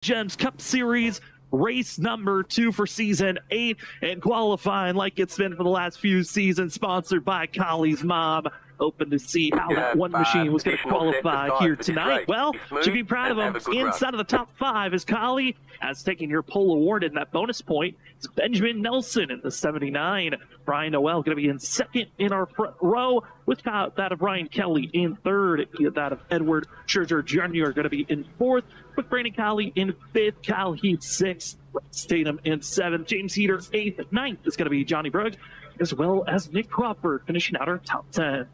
Gems Cup Series, race number 2 for season 8, and qualifying like it's been for the last few seasons, sponsored by Collie's mom. Open to see how that one machine was going to qualify here tonight. Well, should be proud of him. Inside of the top 5 is Collie, as taking your pole award in that bonus point. It's Benjamin Nelson in the 79. Brian Noel going to be in second in our front row, with that of Ryan Kelly in third. That of Edward Scherzer Jr. going to be in fourth, with Brandon Collie in fifth, Kyle Heath sixth, Statham in seventh, James Heater eighth, ninth is going to be Johnny Brugg, as well as Nick Crawford finishing out our top 10.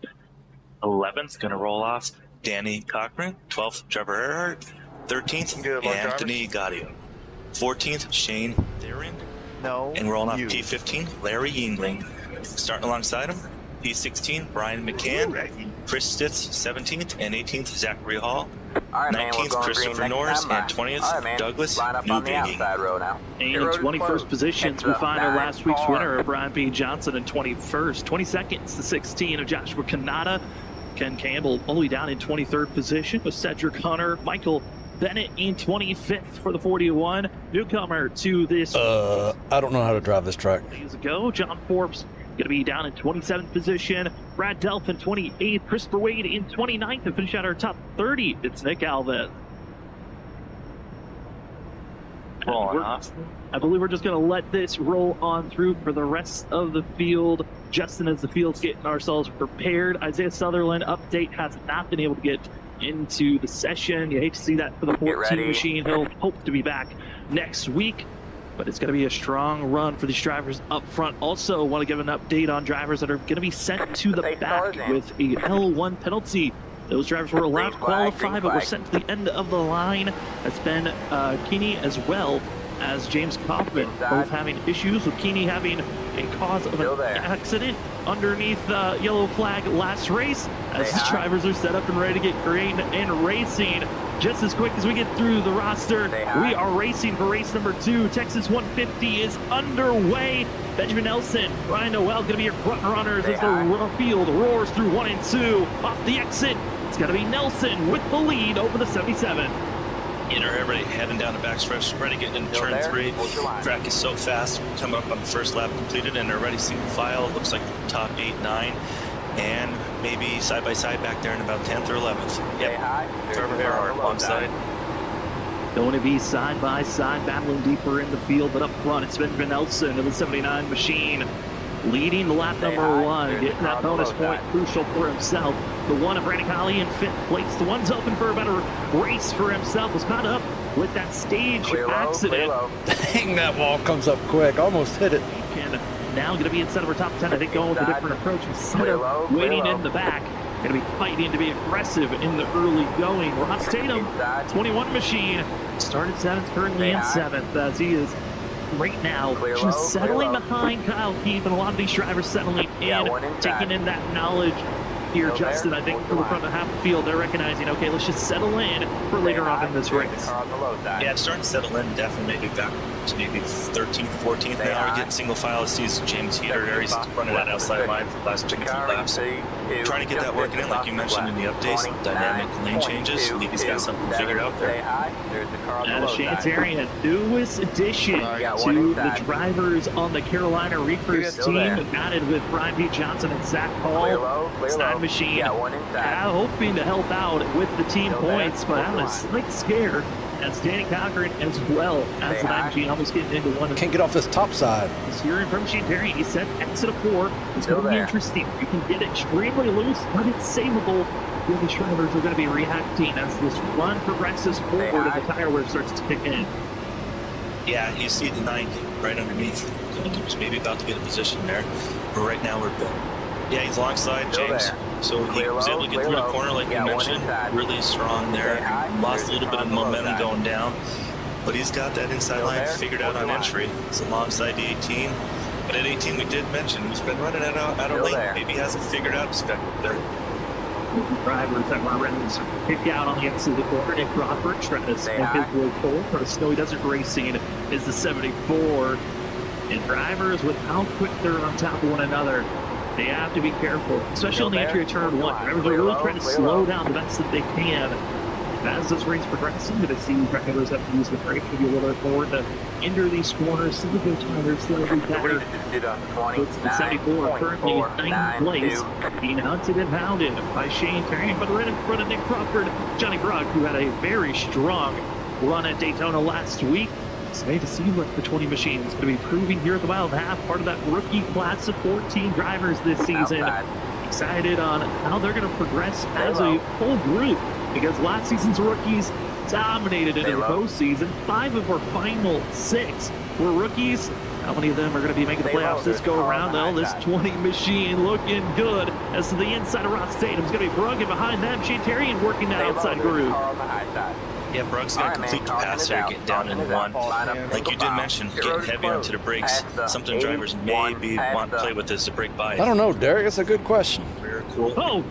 11th going to roll off Danny Cochran, 12th Trevor Earhart, 13th Anthony Gaudio, 14th Shane Theron, and rolling off P15 Larry Yingling. Starting alongside him, P16 Brian McCann, Chris Stitz 17th, and 18th Zachary Hall, 19th Christopher Norris, and 20th Douglas Newgate. And in 21st positions, we find our last week's winner, Brian B. Johnson, in 21st. 22nd to 16 of Joshua Kanata. Ken Campbell only down in 23rd position with Cedric Hunter. Michael Bennett in 25th for the 41. Newcomer to this. I don't know how to drive this track. Days ago, John Forbes going to be down in 27th position. Brad Delph in 28th. Christopher Wade in 29th. And finish out our top 30. It's Nick Alves. Rolling off. I believe we're just going to let this roll on through for the rest of the field. Justin, as the field's getting ourselves prepared. Isaiah Sutherland, update, has not been able to get into the session. You hate to see that for the 14 machine. He'll hope to be back next week, but it's going to be a strong run for these drivers up front. Also, want to give an update on drivers that are going to be sent to the back with a L1 penalty. Those drivers were allowed to qualify, but were sent to the end of the line. That's Ben Keeney as well as James Kaufman, both having issues, with Keeney having a cause of an accident underneath the yellow flag last race, as the drivers are set up and ready to get green and racing. Just as quick as we get through the roster, we are racing for race number 2. Texas 150 is underway. Benjamin Nelson, Ryan Noel going to be your front runners as the field roars through 1 and 2. Off the exit, it's going to be Nelson with the lead over the 77. Everybody heading down the backstretch, ready to get into turn 3. Track is so fast, coming up on the first lap completed, and they're ready single file. It looks like top 8, 9, and maybe side by side back there in about 10th or 11th. Yep, Trevor Earhart alongside. Going to be side by side, battling deeper in the field, but up front it's Benjamin Nelson of the 79 machine, leading the lap number 1, getting that bonus point crucial for himself. The one of Brandon Collie in 5th place. The one's open for a better race for himself. Was caught up with that stage accident. Dang, that wall comes up quick. Almost hit it. And now going to be inside of our top 10. I think going with a different approach instead of waiting in the back. Going to be fighting to be aggressive in the early going. Ross Tatum, 21 machine, started 7th, currently in 7th, as he is right now just settling behind Kyle Keith, and a lot of these drivers settling in, taking in that knowledge here, Justin. I think for the front of half the field, they're recognizing, okay, let's just settle in for later on in this race. Yeah, it's starting to settle in, definitely. Maybe back to maybe 13th, 14th now. We're getting single file. Sees James Heater there. He's running that outside line for the last 2 laps. Trying to get that working in, like you mentioned in the updates, dynamic lane changes. He's got something figured out there. And a Shantarian, newest addition to the drivers on the Carolina Reapers team, added with Brian B. Johnson and Zach Hall. It's not machine, hoping to help out with the team points, but having a slight scare as Danny Cochran, as well as the 9 machine, almost getting into one. Can't get off this top side. He's hearing from Shantarian. He said exit of 4. It's going to be interesting. You can get extremely loose, but it's savable. The drivers are going to be reacting as this run progresses forward and the tire wear starts to kick in. Yeah, you see the 9 right underneath. He was maybe about to get a position there, but right now we're built. Yeah, he's alongside James, so he was able to get through the corner like you mentioned. Really strong there. Lost a little bit of momentum going down, but he's got that inside line figured out on entry. It's alongside the 18, but at 18 we did mention he's been running out of lane. Maybe he hasn't figured out his spec there. Drivers that were ready to pick out on the exit of the corner. Nick Crawford trying to smoke his way forward. For the Snowy Desert Racing is the 74. And drivers, with how quick they're on top of one another, they have to be careful, especially on the entry of turn 1. Drivers are really trying to slow down the best that they can. As this race progresses, I'm going to see drivers have to use the brake maybe a little bit more to enter these corners. Some of their tires will be better. It's the 74 currently in 9th place, being hunted and hounded by Shane Terry, but right in front of Nick Crawford, Johnny Brock, who had a very strong run at Daytona last week. Excited to see what the 20 machine is going to be proving here at the Wild Half, part of that rookie class of 14 drivers this season. Excited on how they're going to progress as a whole group, because last season's rookies dominated into the postseason. 5 of our final 6 were rookies. How many of them are going to be making the playoffs this go around? Well, this 20 machine looking good. As to the inside of Ross Tatum is going to be Brugg, and behind them, Shane Terrian working that outside groove. Yeah, Brugg's got a complete capacity getting down into one. Like you did mention, getting heavy onto the brakes. Something drivers maybe want to play with is the brake bias. I don't know, Derek. That's a good question. Very cool. Oh,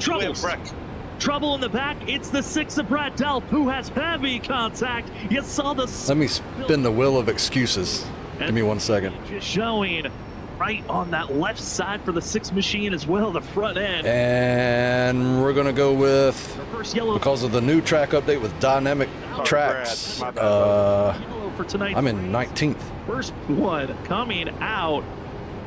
trouble in the back. It's the 6 of Brad Delp, who has heavy contact. You saw the... Let me spin the wheel of excuses. Give me 1 second. Just showing right on that left side for the 6 machine as well, the front end. And we're going to go with, first yellow because of the new track update with dynamic tracks, for tonight. I'm in 19th. First one coming out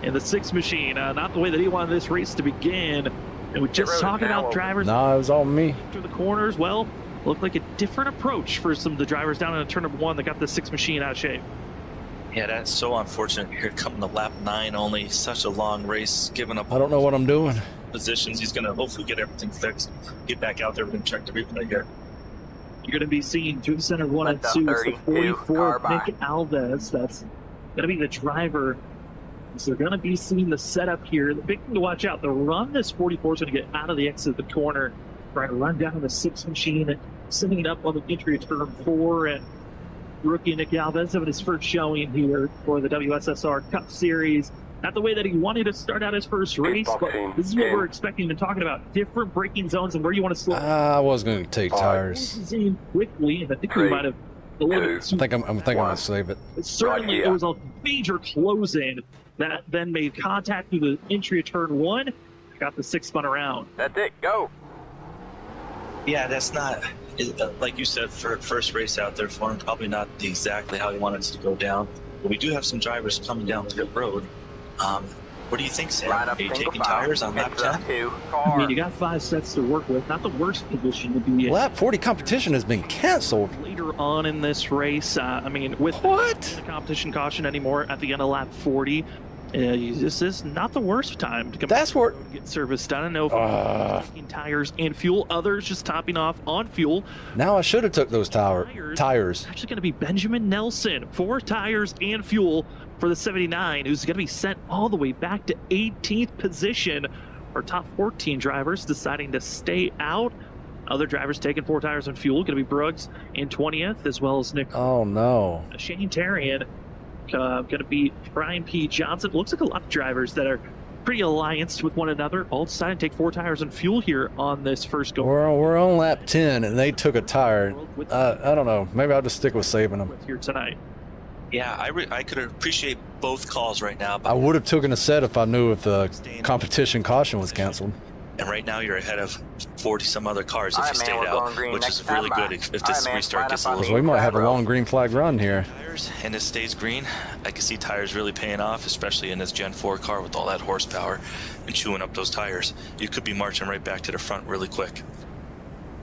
in the 6 machine. Not the way that he wanted this race to begin. And we're just talking about drivers. No, it was all me. Through the corners, well, looked like a different approach for some of the drivers down in turn number 1 that got the 6 machine out of shape. Yeah, that's so unfortunate. Here coming to lap 9 only. Such a long race, giving up. I don't know what I'm doing. Positions. He's going to hopefully get everything fixed. Get back out there. We're going to check the replay here. You're going to be seeing through the center 1 and 2 is the 44 Nick Alves. That's going to be the driver. So they're going to be seeing the setup here. The big thing to watch out, the run this 44 is going to get out of the exit of the corner, trying to run down the 6 machine and sending it up on the entry of turn 4. And rookie Nick Alves having his first showing here for the WSSR Cup Series. Not the way that he wanted to start out his first race, but this is what we're expecting and talking about. Different braking zones and where you want to slow. I was going to take tires. Quickly, and I think we might have a little bit. I think I'm going to save it. Certainly, it was a major close-in that then made contact through the entry of turn 1. Got the 6 spun around. That's it. Go. Yeah, that's not, like you said, for first race out there for him, probably not exactly how he wanted it to go down. But we do have some drivers coming down pit road. What do you think, Sam? Are you taking tires on lap 10? I mean, you got 5 sets to work with. Not the worst position to be in. Lap 40 competition has been canceled. Later on in this race, I mean, with the competition caution anymore at the end of lap 40, this is not the worst time to come. That's where get service done. I know taking tires and fuel, others just topping off on fuel. Now I should have took those tires. Actually going to be Benjamin Nelson, 4 tires and fuel for the 79, who's going to be sent all the way back to 18th position. Our top 14 drivers deciding to stay out. Other drivers taking 4 tires and fuel. Going to be Bruggs in 20th, as well as Nick. Oh no. Shane Terrian. Going to be Brian P. Johnson. Looks like a lot of drivers that are pretty allianced with one another all decided to take 4 tires and fuel here on this first go. We're on lap 10 and they took a tire. I don't know. Maybe I'll just stick with saving them here tonight. Yeah, I could appreciate both calls right now. But I would have taken a set if I knew if the competition caution was canceled. And right now you're ahead of 40 some other cars if you stayed out, which is really good if this restart gets a little. We might have a long green flag run here. And it stays green. I can see tires really paying off, especially in this Gen 4 car with all that horsepower and chewing up those tires. You could be marching right back to the front really quick.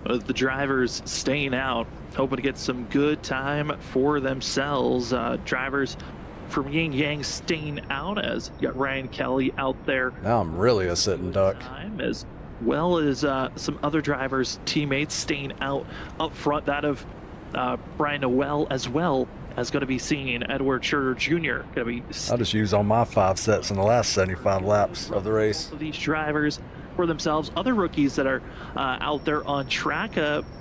The drivers staying out, hoping to get some good time for themselves. Drivers from Yin Yang staying out, as you got Ryan Kelly out there. Now I'm really a sitting duck. As well as some other drivers, teammates staying out up front. That of Brian Noel, as well as going to be seeing Edward Schurter Jr. Going to be. I'll just use all my 5 sets in the last 75 laps of the race. These drivers for themselves. Other rookies that are out there on track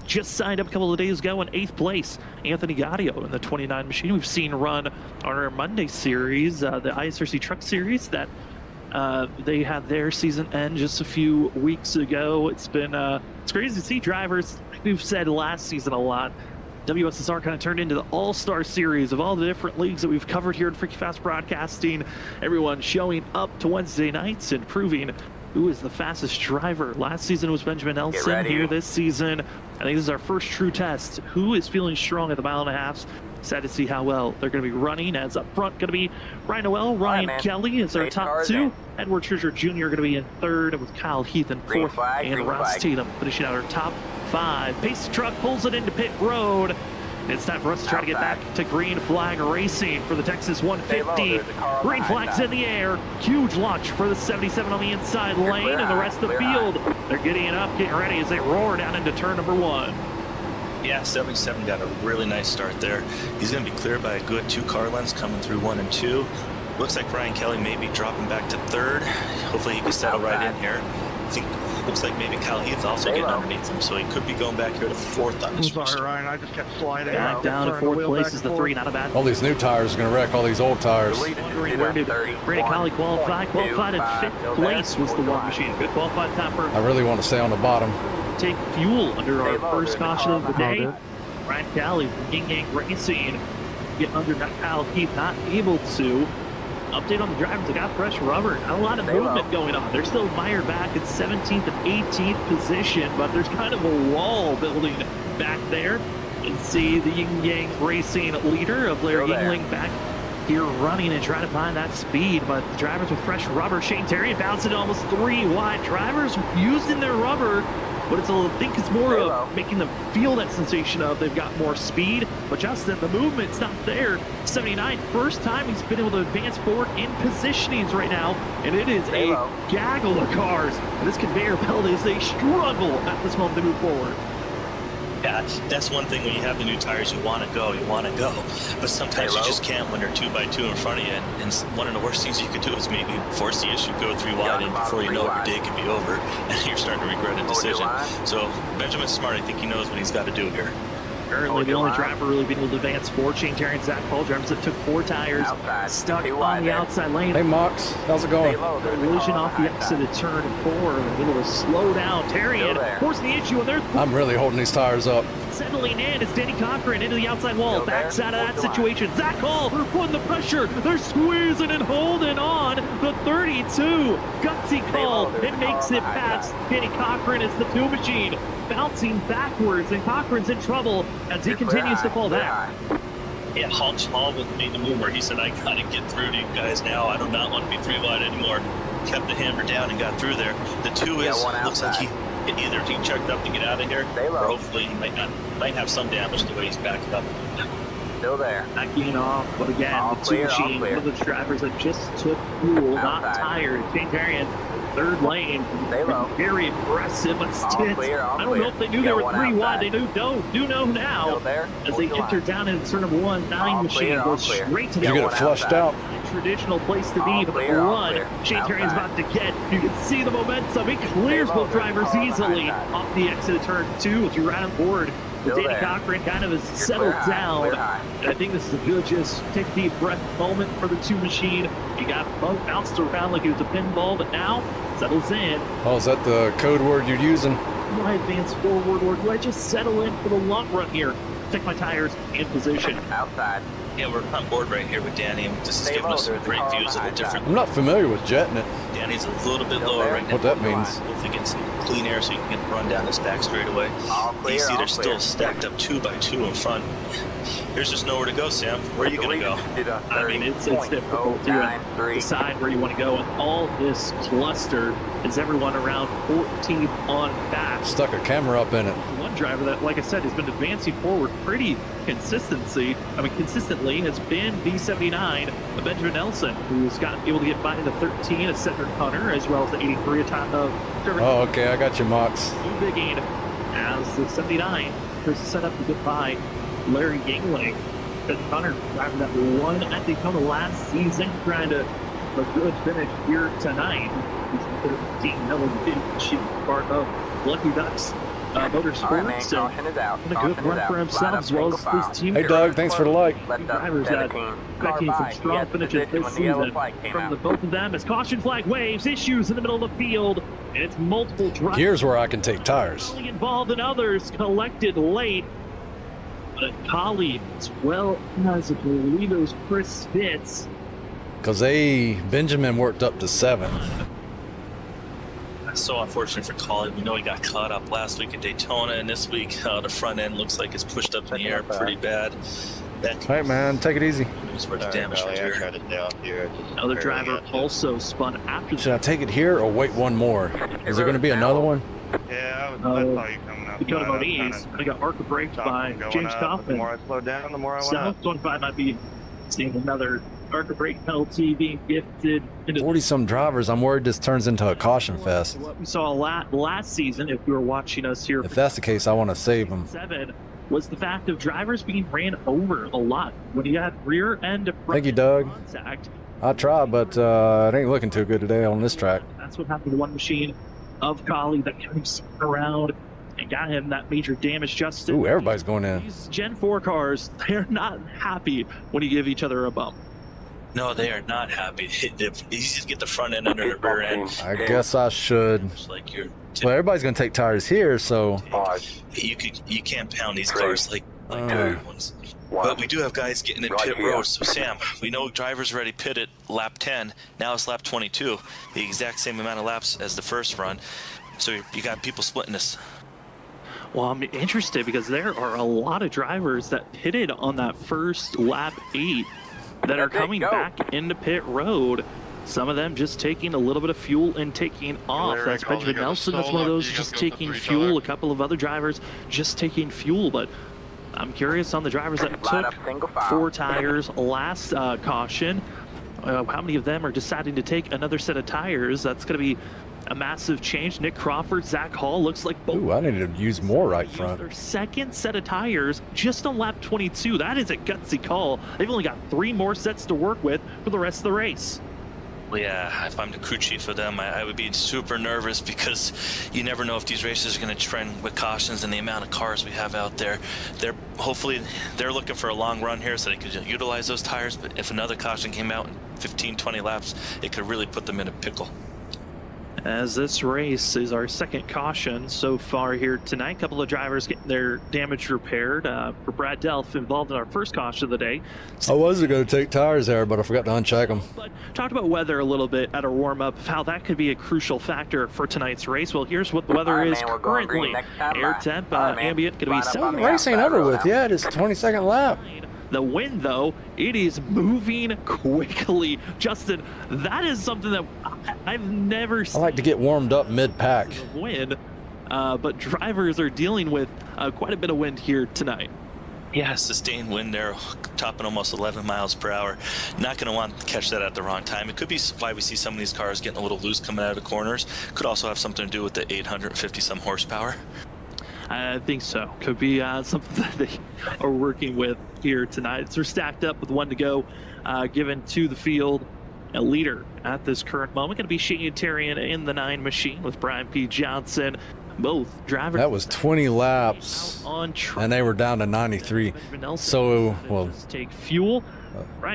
just signed up a couple of days ago in 8th place. Anthony Gaudio in the 29 machine we've seen run on our Monday series, the ISRC Truck Series that they had their season end just a few weeks ago. It's been it's crazy to see drivers, like we've said last season a lot. WSSR kind of turned into the all-star series of all the different leagues that we've covered here at Freaky Fast Broadcasting. Everyone showing up to Wednesday nights and proving who is the fastest driver. Last season was Benjamin Nelson. Here this season, I think this is our first true test. Who is feeling strong at the 1.5 miles? Sad to see how well they're going to be running. As up front, going to be Ryan Noel, Ryan Kelly is our top two. Edward Trisher Jr. going to be in third, with Kyle Heath in fourth, and Ross Tatum finishing out our top 5. Pace truck pulls it into pit road. It's time for us to try to get back to green flag racing for the Texas 150. Green flag's in the air. Huge launch for the 77 on the inside lane, and the rest of the field, they're getting up, getting ready as they roar down into turn number 1. Yeah, 77 got a really nice start there. He's going to be cleared by a good 2-car lens coming through 1 and 2. Looks like Ryan Kelly may be dropping back to 3rd. Hopefully he can settle right in here. I think looks like maybe Kyle Heath also getting underneath him, so he could be going back here to 4th on this Sorry, Ryan, I just kept sliding. Back down to 4th place is the 3, not a bad. All these new tires are going to wreck all these old tires. Wondering where did Brandon Colley qualify? Qualified in 5th place was the one machine. Good qualified time for. I really want to stay on the bottom. Take fuel under our first caution of the day. Ryan Kelly from Ying Yang Racing get under Kyle Heath, not able to. Update on the drivers, they got fresh rubber. Not a lot of movement going on. They're still mired back at 17th and 18th position, but there's kind of a wall building back there. And see the Ying Yang Racing leader of Larry Yingling back here running and trying to find that speed, but the drivers with fresh rubber. Shane Terry bouncing almost 3 wide. Drivers using their rubber, but I think it's more of making them feel that sensation of they've got more speed. But Justin, the movement's not there. 79, first time he's been able to advance forward in positionings right now, and it is a gaggle of cars. And this conveyor belt is a struggle at this moment to move forward. Yeah, that's one thing when you have the new tires, you want to go. But sometimes you just can't when they're 2x2 in front of you. And one of the worst things you could do is maybe force the issue, go 3 wide, and before you know it, your day could be over, and you're starting to regret a decision. So Benjamin's smart. I think he knows what he's got to do here. Currently, the only driver really being able to advance forward, Shane Terry and Zach Paul, drivers that took 4 tires, stuck on the outside lane. Hey, Mox, how's it going? Collision off the exit of turn 4, able to slow down. Terry and forcing the issue, and they're I'm really holding these tires up. settling in as Danny Cochran into the outside wall, backs out of that situation. Zach Hall putting the pressure. They're squeezing and holding on. The 32 gutsy call. It makes it past Danny Cochran as the 2 machine bouncing backwards, and Cochran's in trouble as he continues to fall back. Yeah, Hall made the move where he said, I got to get through to you guys now. I do not want to be 3 wide anymore. Kept the hammer down and got through there. The 2 looks like he checked up to get out of here, or hopefully he might have some damage the way he's backed up. Still there. Backing off, but again, the 2 machine, one of the drivers that just took fuel, not tired. Shane Terry, 3rd lane, very aggressive, but Stitz, I don't know if they knew they were 3 wide. They do know now. As they enter down in turn number 1, 9 machine goes straight to the you get it flushed out. Traditional place to be, but the run Shane Terry is about to get. You can see the momentum. He clears both drivers easily off the exit of turn 2 as you're right on board. Danny Cochran kind of has settled down. And I think this is a good just take a deep breath moment for the 2 machine. He got bounced around like he was a pinball, but now settles in. Oh, is that the code word you're using? Do I advance forward, or do I just settle in for the long run here? Check my tires in position. Outside. Yeah, we're on board right here with Danny, and this is giving us some great views of the different. I'm not familiar with jetting it. Danny's a little bit lower right now. What that means? Hopefully get some clean air so you can run down this back straightaway. You see they're still stacked up 2x2 in front. There's just nowhere to go, Sam. Where are you going to go? I mean, it's difficult to decide where you want to go. And all this cluster is everyone around 14th on back. Stuck a camera up in it. One driver that, like I said, has been advancing forward pretty consistently has been B79, Benjamin Nelson, who's able to get by the 13 as Cedric Hunter, as well as the 83 a time of Trevor. Oh, okay, I got you, Mox. Bigging as the 79 is set up to get by Larry Yingling. Cedric Hunter driving that one at Daytona last season, trying to a good finish here tonight. He's 13 million part of Lucky Ducks Motorsports. So a good run for himself as well as this team. Hey Doug, thanks for the like. Drivers that expecting some strong finishes this season from the both of them as caution flag waves, issues in the middle of the field, and it's multiple drivers. Here's where I can take tires. Involved and others collected late. But Collie, as well as I believe it was Chris Spitz. Because Benjamin worked up to 7. So unfortunate for Colin. We know he got caught up last week at Daytona, and this week the front end looks like it's pushed up in the air pretty bad. Hey man, take it easy. Another driver also spun after. Should I take it here or wait one more? Is there going to be another one? Yeah, I saw you coming up. Dakota Moniz, I got arc braked by James Kaufman. The more I slowed down, the more I went So up. 25 might be seeing another arc brake penalty being gifted. 40-some drivers. I'm worried this turns into a caution fest. What we saw last season, if you were watching us here, If that's the case, I want to save them. 7 was the fact of drivers being ran over a lot when you had rear end to front Thank you, Doug. contact. I tried, but it ain't looking too good today on this track. That's what happened to one machine of Kali that came spinning around and got him that major damage. Justin, Ooh, everybody's going in. these Gen 4 cars, they're not happy when you give each other a bump. No, they are not happy. You just get the front end under the rear end. I guess I should. It's like you're. Well, everybody's going to take tires here, so... You can't pound these cars like the other ones. But we do have guys getting in pit road. So Sam, we know drivers already pitted lap 10. Now it's lap 22, the exact same amount of laps as the first run. So you got people splitting this. Well, I'm interested because there are a lot of drivers that pitted on that first lap 8 that are coming back into pit road. Some of them just taking a little bit of fuel and taking off. That's Benjamin Nelson. That's one of those just taking fuel. A couple of other drivers just taking fuel. But I'm curious on the drivers that took 4 tires last caution. How many of them are deciding to take another set of tires? That's going to be a massive change. Nick Crawford, Zach Hall, looks like both. Ooh, I need to use more right front. Their second set of tires just on lap 22. That is a gutsy call. They've only got 3 more sets to work with for the rest of the race. Well, yeah, if I'm the crew chief for them, I would be super nervous because you never know if these races are going to trend with cautions and the amount of cars we have out there. Hopefully they're looking for a long run here so they could utilize those tires, but if another caution came out in 15-20 laps, it could really put them in a pickle. As this race is our second caution so far here tonight, a couple of drivers getting their damage repaired. For Brad Delph, involved in our first caution of the day. I wasn't going to take tires there, but I forgot to uncheck them. But talked about weather a little bit at our warm-up, how that could be a crucial factor for tonight's race. Well, here's what the weather is currently. Air temp, ambient, going to be 7. The race ain't over with yet. It's 22nd lap. The wind, though, it is moving quickly. Justin, that is something that I've never seen. I like to get warmed up mid-pack. Wind, but drivers are dealing with quite a bit of wind here tonight. Yeah, sustained wind there, topping almost 11 miles per hour. Not going to want to catch that at the wrong time. It could be why we see some of these cars getting a little loose coming out of the corners. Could also have something to do with the 850-some horsepower. I think so. Could be something that they are working with here tonight. So we're stacked up with 1 to go, given to the field. A leader at this current moment going to be Shane Tarian in the 9 machine with Brian P. Johnson. Both drivers. That was 20 laps, on and they were down to 93. So, well, take fuel.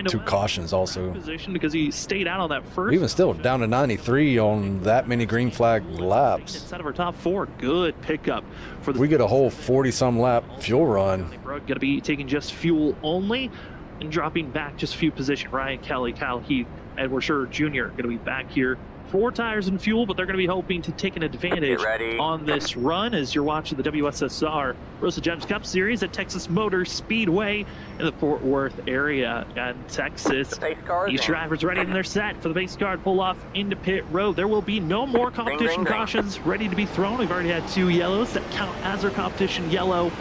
2 cautions also. Position because he stayed out on that first. Even still, down to 93 on that many green flag laps. Inside of our top 4, good pickup for the. We get a whole 40-some lap fuel run. Going to be taking just fuel only and dropping back just a few positions. Ryan Kelly, Kyle Heath, Edward Scherer Jr. going to be back here. 4 tires and fuel, but they're going to be hoping to take an advantage on this run as you're watching the WSSR Rosa Gems Cup Series at Texas Motor Speedway in the Fort Worth area in Texas. Each driver's ready in their set for the base car to pull off into pit road. There will be no more competition cautions ready to be thrown. We've already had 2 yellows that count as our competition yellow.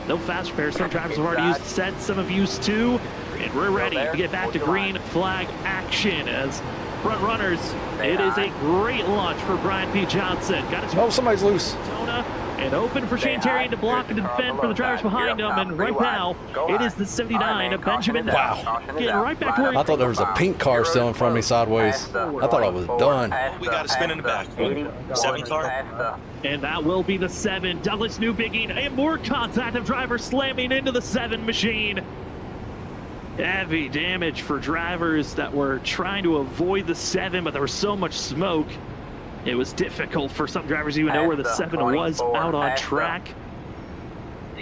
No fast repair. Some drivers have already used sets, some have used 2, and we're ready to get back to green flag action as front runners. It is a great launch for Brian P. Johnson. Got his somebody's loose. And open for Shane Tarian to block and defend for the drivers behind him. And right now, it is the 79 of Benjamin. Wow. Getting right back to where I thought there was a pink car still in front of me sideways. I thought I was done. We got a spin in the back. 7 car. And that will be the 7. Douglas Newbigging, and more contact of drivers slamming into the 7 machine. Heavy damage for drivers that were trying to avoid the 7, but there was so much smoke. It was difficult for some drivers to even know where the 7 was out on track.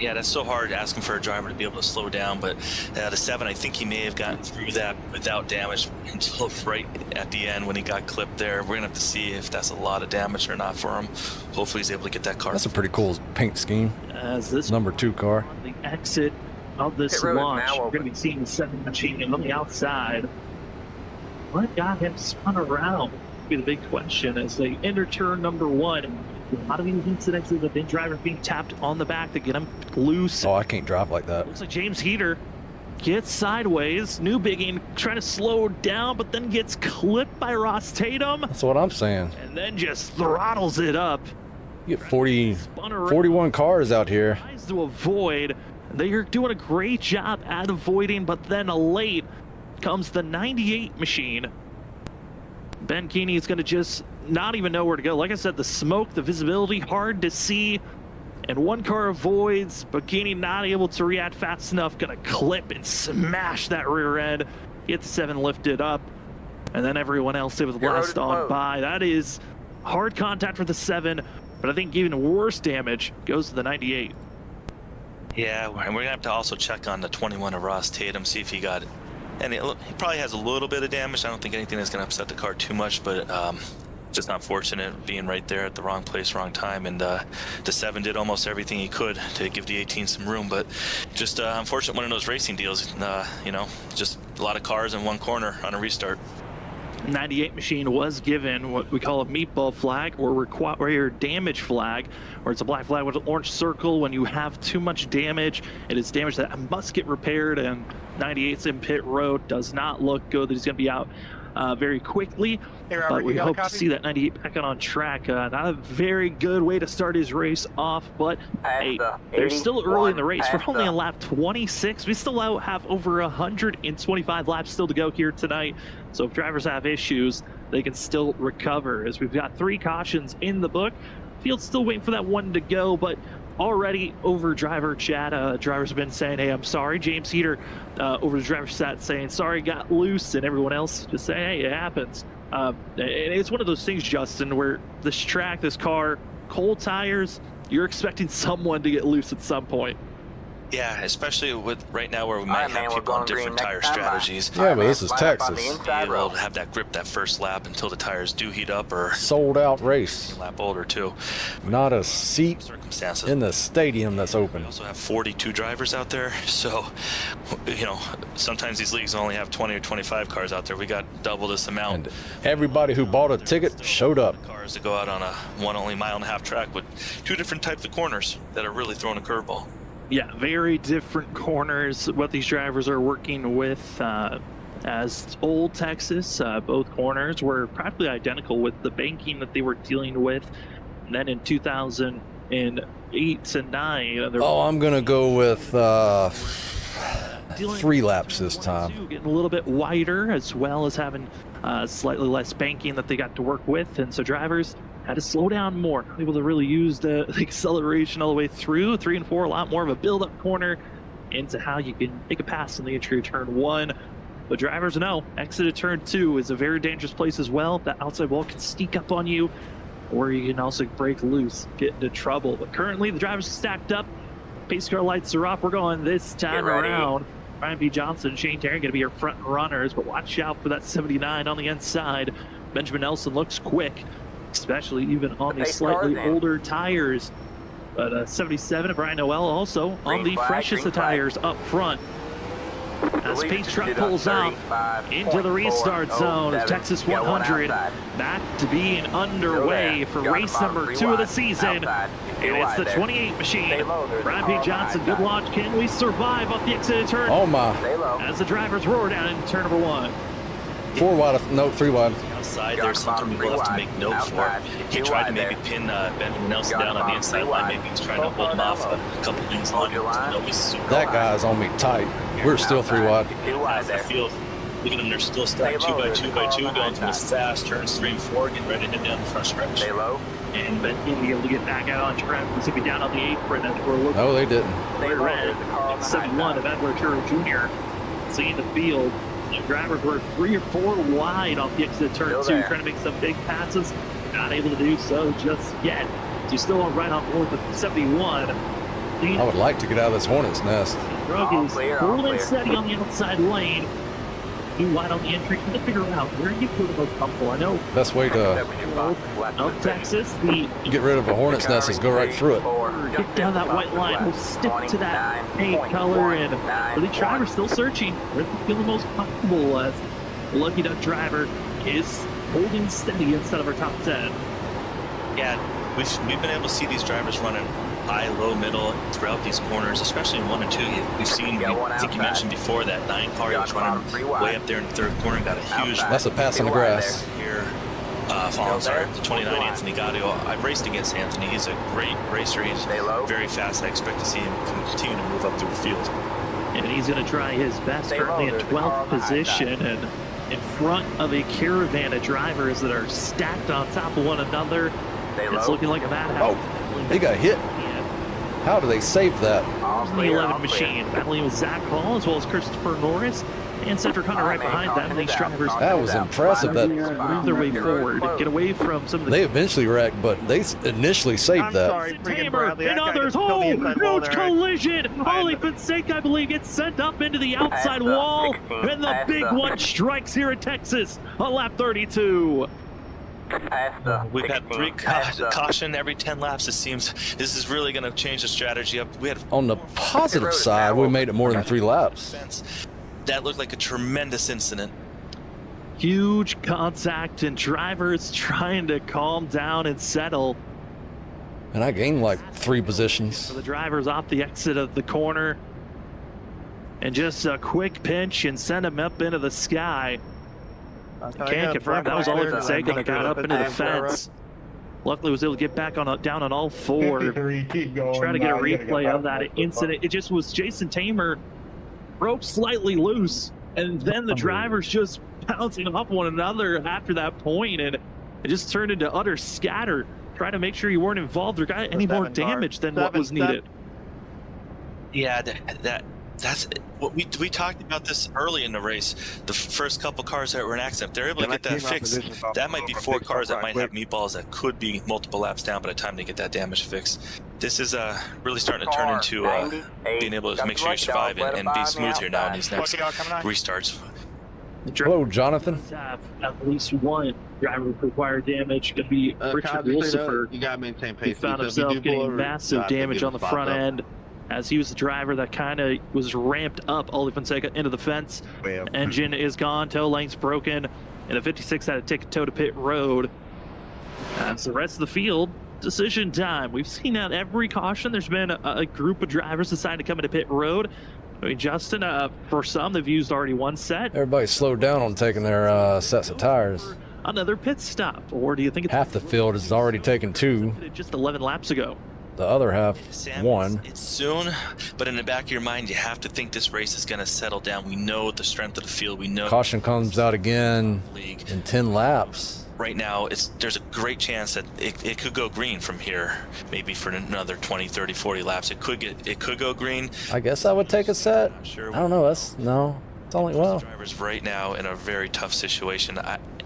Yeah, that's so hard asking for a driver to be able to slow down, but the 7, I think he may have gotten through that without damage until right at the end when he got clipped there. We're going to have to see if that's a lot of damage or not for him. Hopefully he's able to get that car. That's a pretty cool paint scheme. As this number 2 car. On the exit of this launch, we're going to be seeing the 7 machine on the outside. What got him spun around? Be the big question as they enter turn number 1. A lot of these incidents have been drivers being tapped on the back to get them loose. Oh, I can't drive like that. Looks like James Heater gets sideways. New bigging trying to slow down, but then gets clipped by Ross Tatum. That's what I'm saying. And then just throttles it up. You get 41 cars out here. Tries to avoid. They are doing a great job at avoiding, but then late comes the 98 machine. Ben Keeney is going to just not even know where to go. Like I said, the smoke, the visibility, hard to see. And one car avoids, but Keeney not able to react fast enough. Going to clip and smash that rear end. Get the 7 lifted up. And then everyone else able to blast on by. That is hard contact for the 7. But I think even worse damage goes to the 98. Yeah, and we're going to have to also check on the 21 of Ross Tatum, see if he got it. And he probably has a little bit of damage. I don't think anything that's going to upset the car too much, but just not fortunate being right there at the wrong place, wrong time. And the 7 did almost everything he could to give the 18 some room, but just unfortunate one of those racing deals. You know, just a lot of cars in one corner on a restart. 98 machine was given what we call a meatball flag or required damage flag, where it's a black flag with an orange circle. When you have too much damage, it is damage that must get repaired, and 98's in pit road. Does not look good that he's going to be out very quickly. Hey, Robert, but we hope to see that 98 back on track. Not a very good way to start his race off, but hey, they're still early in the race. We're only on lap 26. We still have over 125 laps still to go here tonight. So if drivers have issues, they can still recover, as we've got 3 cautions in the book. Field's still waiting for that 1 to go, but already over driver chat, drivers have been saying, hey, I'm sorry. James Heater over the driver chat saying, sorry, got loose, and everyone else just saying, hey, it happens. And it's one of those things, Justin, where this track, this car, cold tires, you're expecting someone to get loose at some point. Yeah, especially with right now where we might have people on different tire strategies. Yeah, but this is Texas. Be able to have that grip that first lap until the tires do heat up, or sold out race. A lap older too. Not a seat circumstances in the stadium that's open. We also have 42 drivers out there, so you know sometimes these leagues only have 20 or 25 cars out there. We got double this amount. And everybody who bought a ticket showed up. Cars to go out on a only mile-and-a-half track with 2 different types of corners that are really throwing a curveball. Yeah, very different corners, what these drivers are working with. As Old Texas, both corners were practically identical with the banking that they were dealing with. And then in 2008 and 9... Oh, I'm going to go with 3 laps this time. Getting a little bit wider, as well as having slightly less banking that they got to work with. And so drivers had to slow down more, able to really use the acceleration all the way through. 3 and 4, a lot more of a build-up corner into how you can make a pass in the entry of turn 1. But drivers know exit of turn 2 is a very dangerous place as well. That outside wall can sneak up on you, or you can also break loose, get into trouble. But currently the drivers are stacked up. Pace car lights are up. We're going this time around. Ryan B. Johnson and Shane Terry going to be your front runners, but watch out for that 79 on the inside. Benjamin Nelson looks quick, especially even on these slightly older tires. But 77 of Brian Noel also on the freshest of tires up front. As Pace Truck pulls off into the restart zone of Texas 100, back to being underway for race number 2 of the season. And it's the 28 machine. Brian P. Johnson, good launch. Can we survive off the exit of turn? Oh my. As the drivers roar down into turn number 1. 4 wide, no, 3 wide. Outside, there's something we will have to make note for. He tried to maybe pin Benjamin Nelson down on the inside line. Maybe he's trying to hold him off a couple lanes on. That guy's on me tight. We're still 3 wide. I feel, look at them, they're still stacked 2 by 2 by 2, going through this fast turns 3 and 4, getting ready to head down the front stretch. And Ben Keeney be able to get back out on track. He's going to be down on the apron as we're looking. No, they didn't. Red, 71 of Edward Turner Jr. seeing the field. The drivers were 3 or 4 wide off the exit of turn 2, trying to make some big passes. Not able to do so just yet. So you're still on right on board with 71. I would like to get out of this hornet's nest. Drug is holding steady on the outside lane. He wide on the entry, trying to figure out where you put the most comfortable. I know. Best way to Of Texas, the get rid of a hornet's nest is go right through it. get down that white line, will stick to that paint color, and the driver still searching. Where they feel the most comfortable as the Lucky Duck driver is holding steady instead of our top 10. Yeah, we've been able to see these drivers running high, low, middle throughout these corners, especially in 1 and 2. We've seen, I think you mentioned before, that 9 car was running way up there in the third corner, got a huge. That's a pass on the grass. Here, sorry, the 29 Anthony Gatto. I've raced against Anthony. He's a great racer. He's very fast. I expect to see him continue to move up through the field. And he's going to try his best, currently in 12th position and in front of a caravan of drivers that are stacked on top of one another. It's looking like a madhouse. Oh, he got hit. How do they save that? The 11 machine battling with Zach Hall as well as Christopher Norris and Cedric Hunter right behind them. These drivers That was impressive. That move their way forward, get away from some of the. they eventually wrecked, but they initially saved that. Sorry, freaking Tamer Bradley. and That guy others. just killed the Oh, inside wall huge there. collision. Holy Fonseca, I believe, gets sent up into the outside wall, and the big one strikes here in Texas on lap 32. We've had 3 caution every 10 laps. It seems this is really going to change the strategy up. We had On the positive side, we made it more than 3 laps. that looked like a tremendous incident. Huge contact and drivers trying to calm down and settle. And I gained like 3 positions. For the drivers off the exit of the corner. And just a quick pinch and send them up into the sky. Can't confirm that was all Fonseca that got up into the fence. Luckily was able to get back on down on all 4. Try to get a replay of that incident. It just was Jason Tamer broke slightly loose, and then the drivers just bouncing off one another after that point, and it just turned into utter scatter. Trying to make sure you weren't involved or got any more damage than what was needed. Yeah, that's what we talked about this early in the race. The first couple cars that were in accident, they're able to get that fixed. That might be 4 cars that might have meatballs that could be multiple laps down by the time they get that damage fixed. This is really starting to turn into being able to make sure you survive and be smooth here now in these next restarts. Hello, Jonathan. Have at least one driver with required damage. Going to be Richard Lucifer. You got to maintain pace. He found himself getting massive damage on the front end, as he was the driver that kind of was ramped up Oli Fonseca into the fence. Engine is gone, toe length's broken, and the 56 had to take a toe to pit road. As the rest of the field, decision time. We've seen that every caution. There's been a group of drivers decide to come into pit road. I mean, Justin, for some, they've used already 1 set. Everybody slowed down on taking their sets of tires. Another pit stop, or do you think it's Half the field has already taken 2. just 11 laps ago? The other half, Sam, 1. It's soon, but in the back of your mind, you have to think this race is going to settle down. We know the strength of the field. We know Caution comes out again league. in 10 laps. Right now, there's a great chance that it could go green from here, maybe for another 20, 30, 40 laps. It could go green. I guess I would take a set. I'm sure. I don't know. It's only, well. Drivers right now in a very tough situation.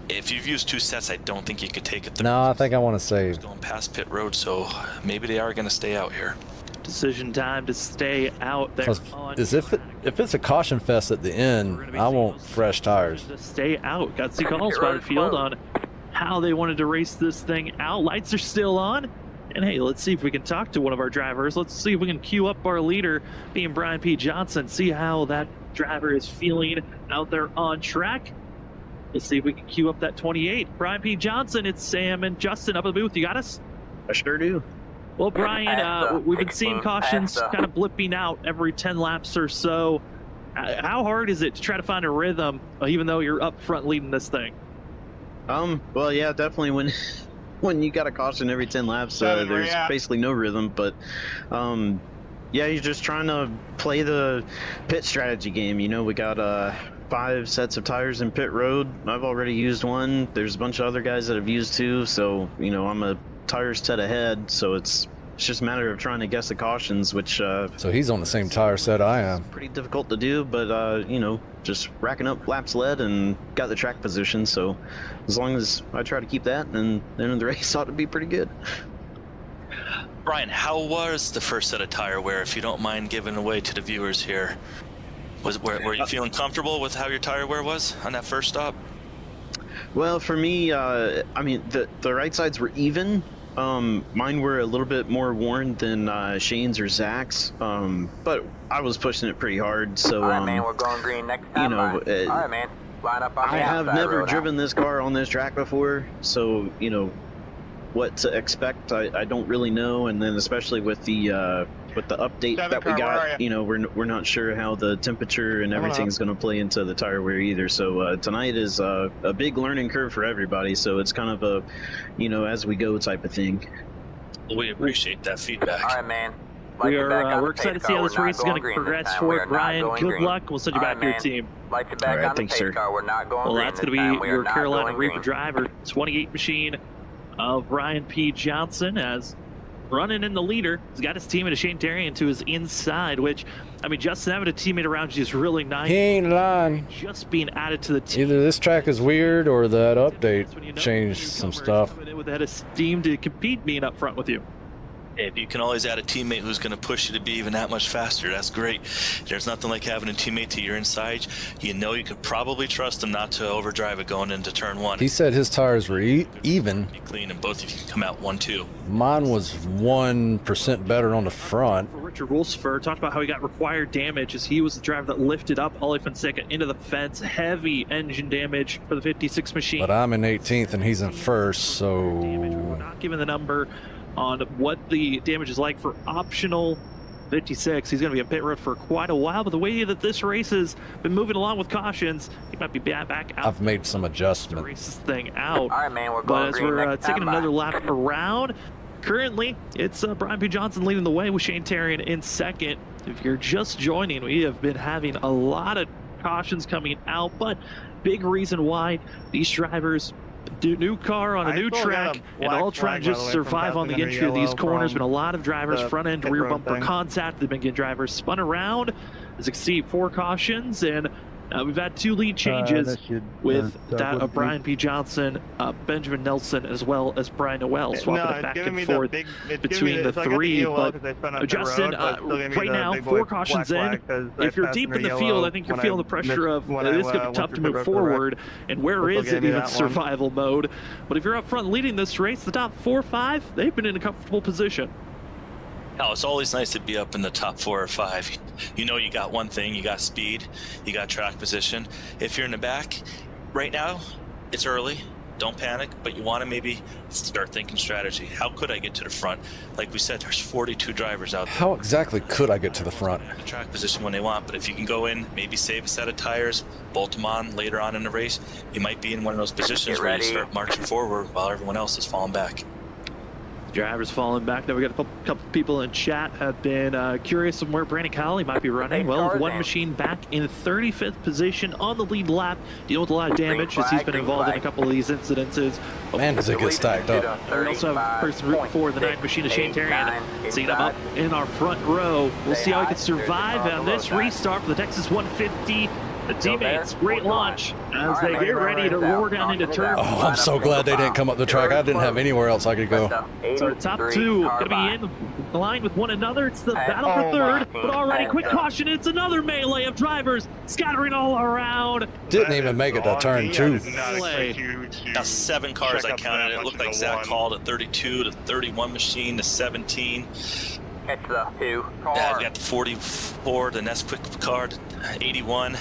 If you've used 2 sets, I don't think you could take it. No, I think I want to save. Going past pit road, so maybe they are going to stay out here. Decision time to stay out there. If it's a caution fest at the end, I want fresh tires. To stay out. Got some calls by the field on how they wanted to race this thing out. Lights are still on. And hey, let's see if we can talk to one of our drivers. Let's see if we can queue up our leader, being Brian P. Johnson, see how that driver is feeling out there on track. Let's see if we can queue up that 28. Brian P. Johnson, it's Sam and Justin up in the booth. You got us? I sure do. Well, Brian, we've been seeing cautions kind of blipping out every 10 laps or so. How hard is it to try to find a rhythm, even though you're up front leading this thing? Well, yeah, definitely when you got a caution every 10 laps, there's basically no rhythm, but yeah, you're just trying to play the pit strategy game. You know, we got 5 sets of tires in pit road. I've already used 1. There's a bunch of other guys that have used 2, so you know, I'm a tire set ahead, so it's just a matter of trying to guess the cautions, which So he's on the same tire set I am. pretty difficult to do, but you know, just racking up laps led and got the track position, so as long as I try to keep that, then the race ought to be pretty good. Brian, how was the first set of tire wear, if you don't mind giving away to the viewers here? Were you feeling comfortable with how your tire wear was on that first stop? Well, for me, I mean, the right sides were even. Mine were a little bit more worn than Shane's or Zach's, but I was pushing it pretty hard. So, all right, man, we're going green next time. you know, all right, man, line up on the I have outside never road driven this car on this track before, so you know what to expect. I don't really know, and then especially with the update that we got, you know, we're not sure how the temperature and everything's going to play into the tire wear either. So tonight is a big learning curve for everybody. So it's kind of a, you know, as we go type of thing. We appreciate that feedback. All right, man. We're excited to see how this race is going to progress for Brian. Good luck. We'll send you back to your team. Like you back on the pace car. We're not going well, green. That's going to be your Carolina Reaper driver, 28 machine of Brian P. Johnson, as running in the leader. He's got his teammate Shane Tarian to his inside, which, I mean, Justin having a teammate around you is really nice. He ain't lying. Just being added to the team. Either this track is weird or that update changed some stuff. With that esteem to compete being up front with you. If you can always add a teammate who's going to push you to be even that much faster, that's great. There's nothing like having a teammate to your inside. You know you could probably trust them not to overdrive it going into turn one. He said his tires were even. Be clean, and both of you can come out 1-2. Mine was 1% better on the front. Richard Wolfsfer talked about how he got required damage as he was the driver that lifted up Ollie Fonseca into the fence. Heavy engine damage for the 56 machine. But I'm in 18th and he's in first, so... We're not given the number on what the damage is like for optional 56. He's going to be a pit road for quite a while, but the way that this race has been moving along with cautions, he might be back out. I've made some adjustments. To race this thing out. All right, man, we're But going as green we're next taking time. another lap around, currently it's Brian P. Johnson leading the way with Shane Tarian in second. If you're just joining, we have been having a lot of cautions coming out, but big reason why these drivers do new car on a new track and all trying to just survive on the entry of these corners. Been a lot of drivers front end rear bumper contact. They've been getting drivers spun around. There's exceed 4 cautions, and we've had 2 lead changes with that of Brian P. Johnson, Benjamin Nelson, as well as Brian Noel, swapping it back and forth between the 3. But Justin, right now, 4 cautions in. If you're deep in the field, I think you're feeling the pressure of it's going to be tough to move forward. And where is it even survival mode? But if you're up front leading this race, the top 4 or 5, they've been in a comfortable position. Oh, it's always nice to be up in the top 4 or 5. You know you got one thing, you got speed, you got track position. If you're in the back, right now, it's early, don't panic, but you want to maybe start thinking strategy. How could I get to the front? Like we said, there's 42 drivers out there. How exactly could I get to the front? Track position when they want, but if you can go in, maybe save a set of tires, bolt them on later on in the race, you might be in one of those positions where you start marching forward while everyone else is falling back. Drivers falling back. Now we got a couple people in chat have been curious of where Brandon Cowley might be running. Well, with one machine back in 35th position on the lead lap, dealing with a lot of damage as he's been involved in a couple of these incidences. Man, does it get stacked up. We also have person rooting for the 9 machine of Shane Tarian, seeing him up in our front row. We'll see how he can survive on this restart for the Texas 150. The teammates, great launch as they get ready to roar down into turn. Oh, I'm so glad they didn't come up the track. I didn't have anywhere else I could go. So the top 2 going to be in line with one another. It's the battle for third, but already quick caution. It's another melee of drivers scattering all around. Didn't even make it to turn 2. Now 7 cars I counted. It looked like Zach called a 32 to 31 machine to 17. Catch the 2 car. Yeah, we got the 44, the next quick car, 81.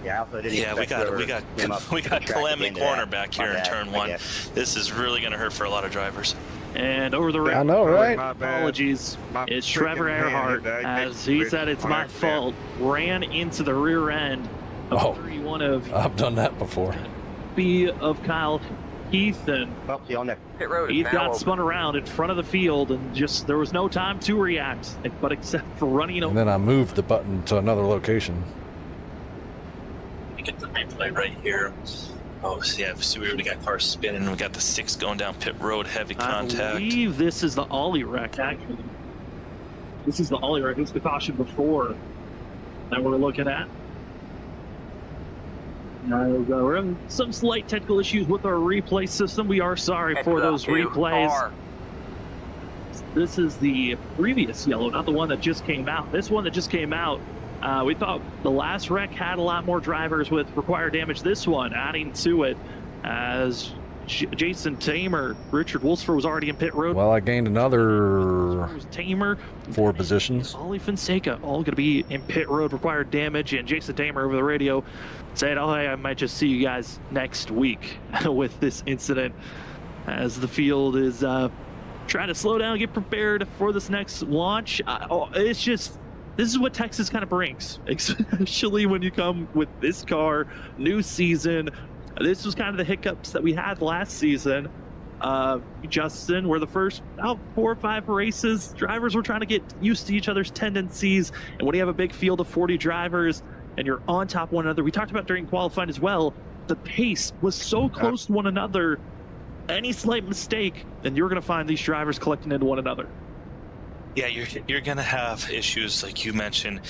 Yeah, we got Calamity Corner back here in turn 1. This is really going to hurt for a lot of And over the rail, I know, right? Apologies. It's Trevor Earhart, as he said it's my fault. Ran into the rear end of 31 of. I've done that before. B of Kyle Heath, and Heath got spun around in front of the field, and just there was no time to react, but except for running. And then I moved the button to another location. Get the replay right here. Oh, yeah, see, we already got cars spinning. We got the 6 going down pit road, heavy contact. I believe this is the Ollie wreck, actually. This is the Ollie wreck. This is the caution before that we're looking at. We're having some slight technical issues with our replay system. We are sorry for those replays. This is the previous yellow, not the one that just came out. This one that just came out, we thought the last wreck had a lot more drivers with required damage. This one adding to it as Jason Tamer, Richard Wolfsford was already in pit road. Well, I gained another Tamer, 4 positions. Ollie Fonseca, all going to be in pit road, required damage, and Jason Tamer over the radio said, "Oh, hey, I might just see you guys next week with this incident," as the field is trying to slow down, get prepared for this next launch. It's just, this is what Texas kind of brings, especially when you come with this car, new season. This was kind of the hiccups that we had last season. Justin, where the first 4 or 5 races, drivers were trying to get used to each other's tendencies. And when you have a big field of 40 drivers and you're on top of one another, we talked about during qualifying as well, the pace was so close to one another. Any slight mistake, and you're going to find these drivers collecting into one another. Yeah, you're going to have issues like you mentioned.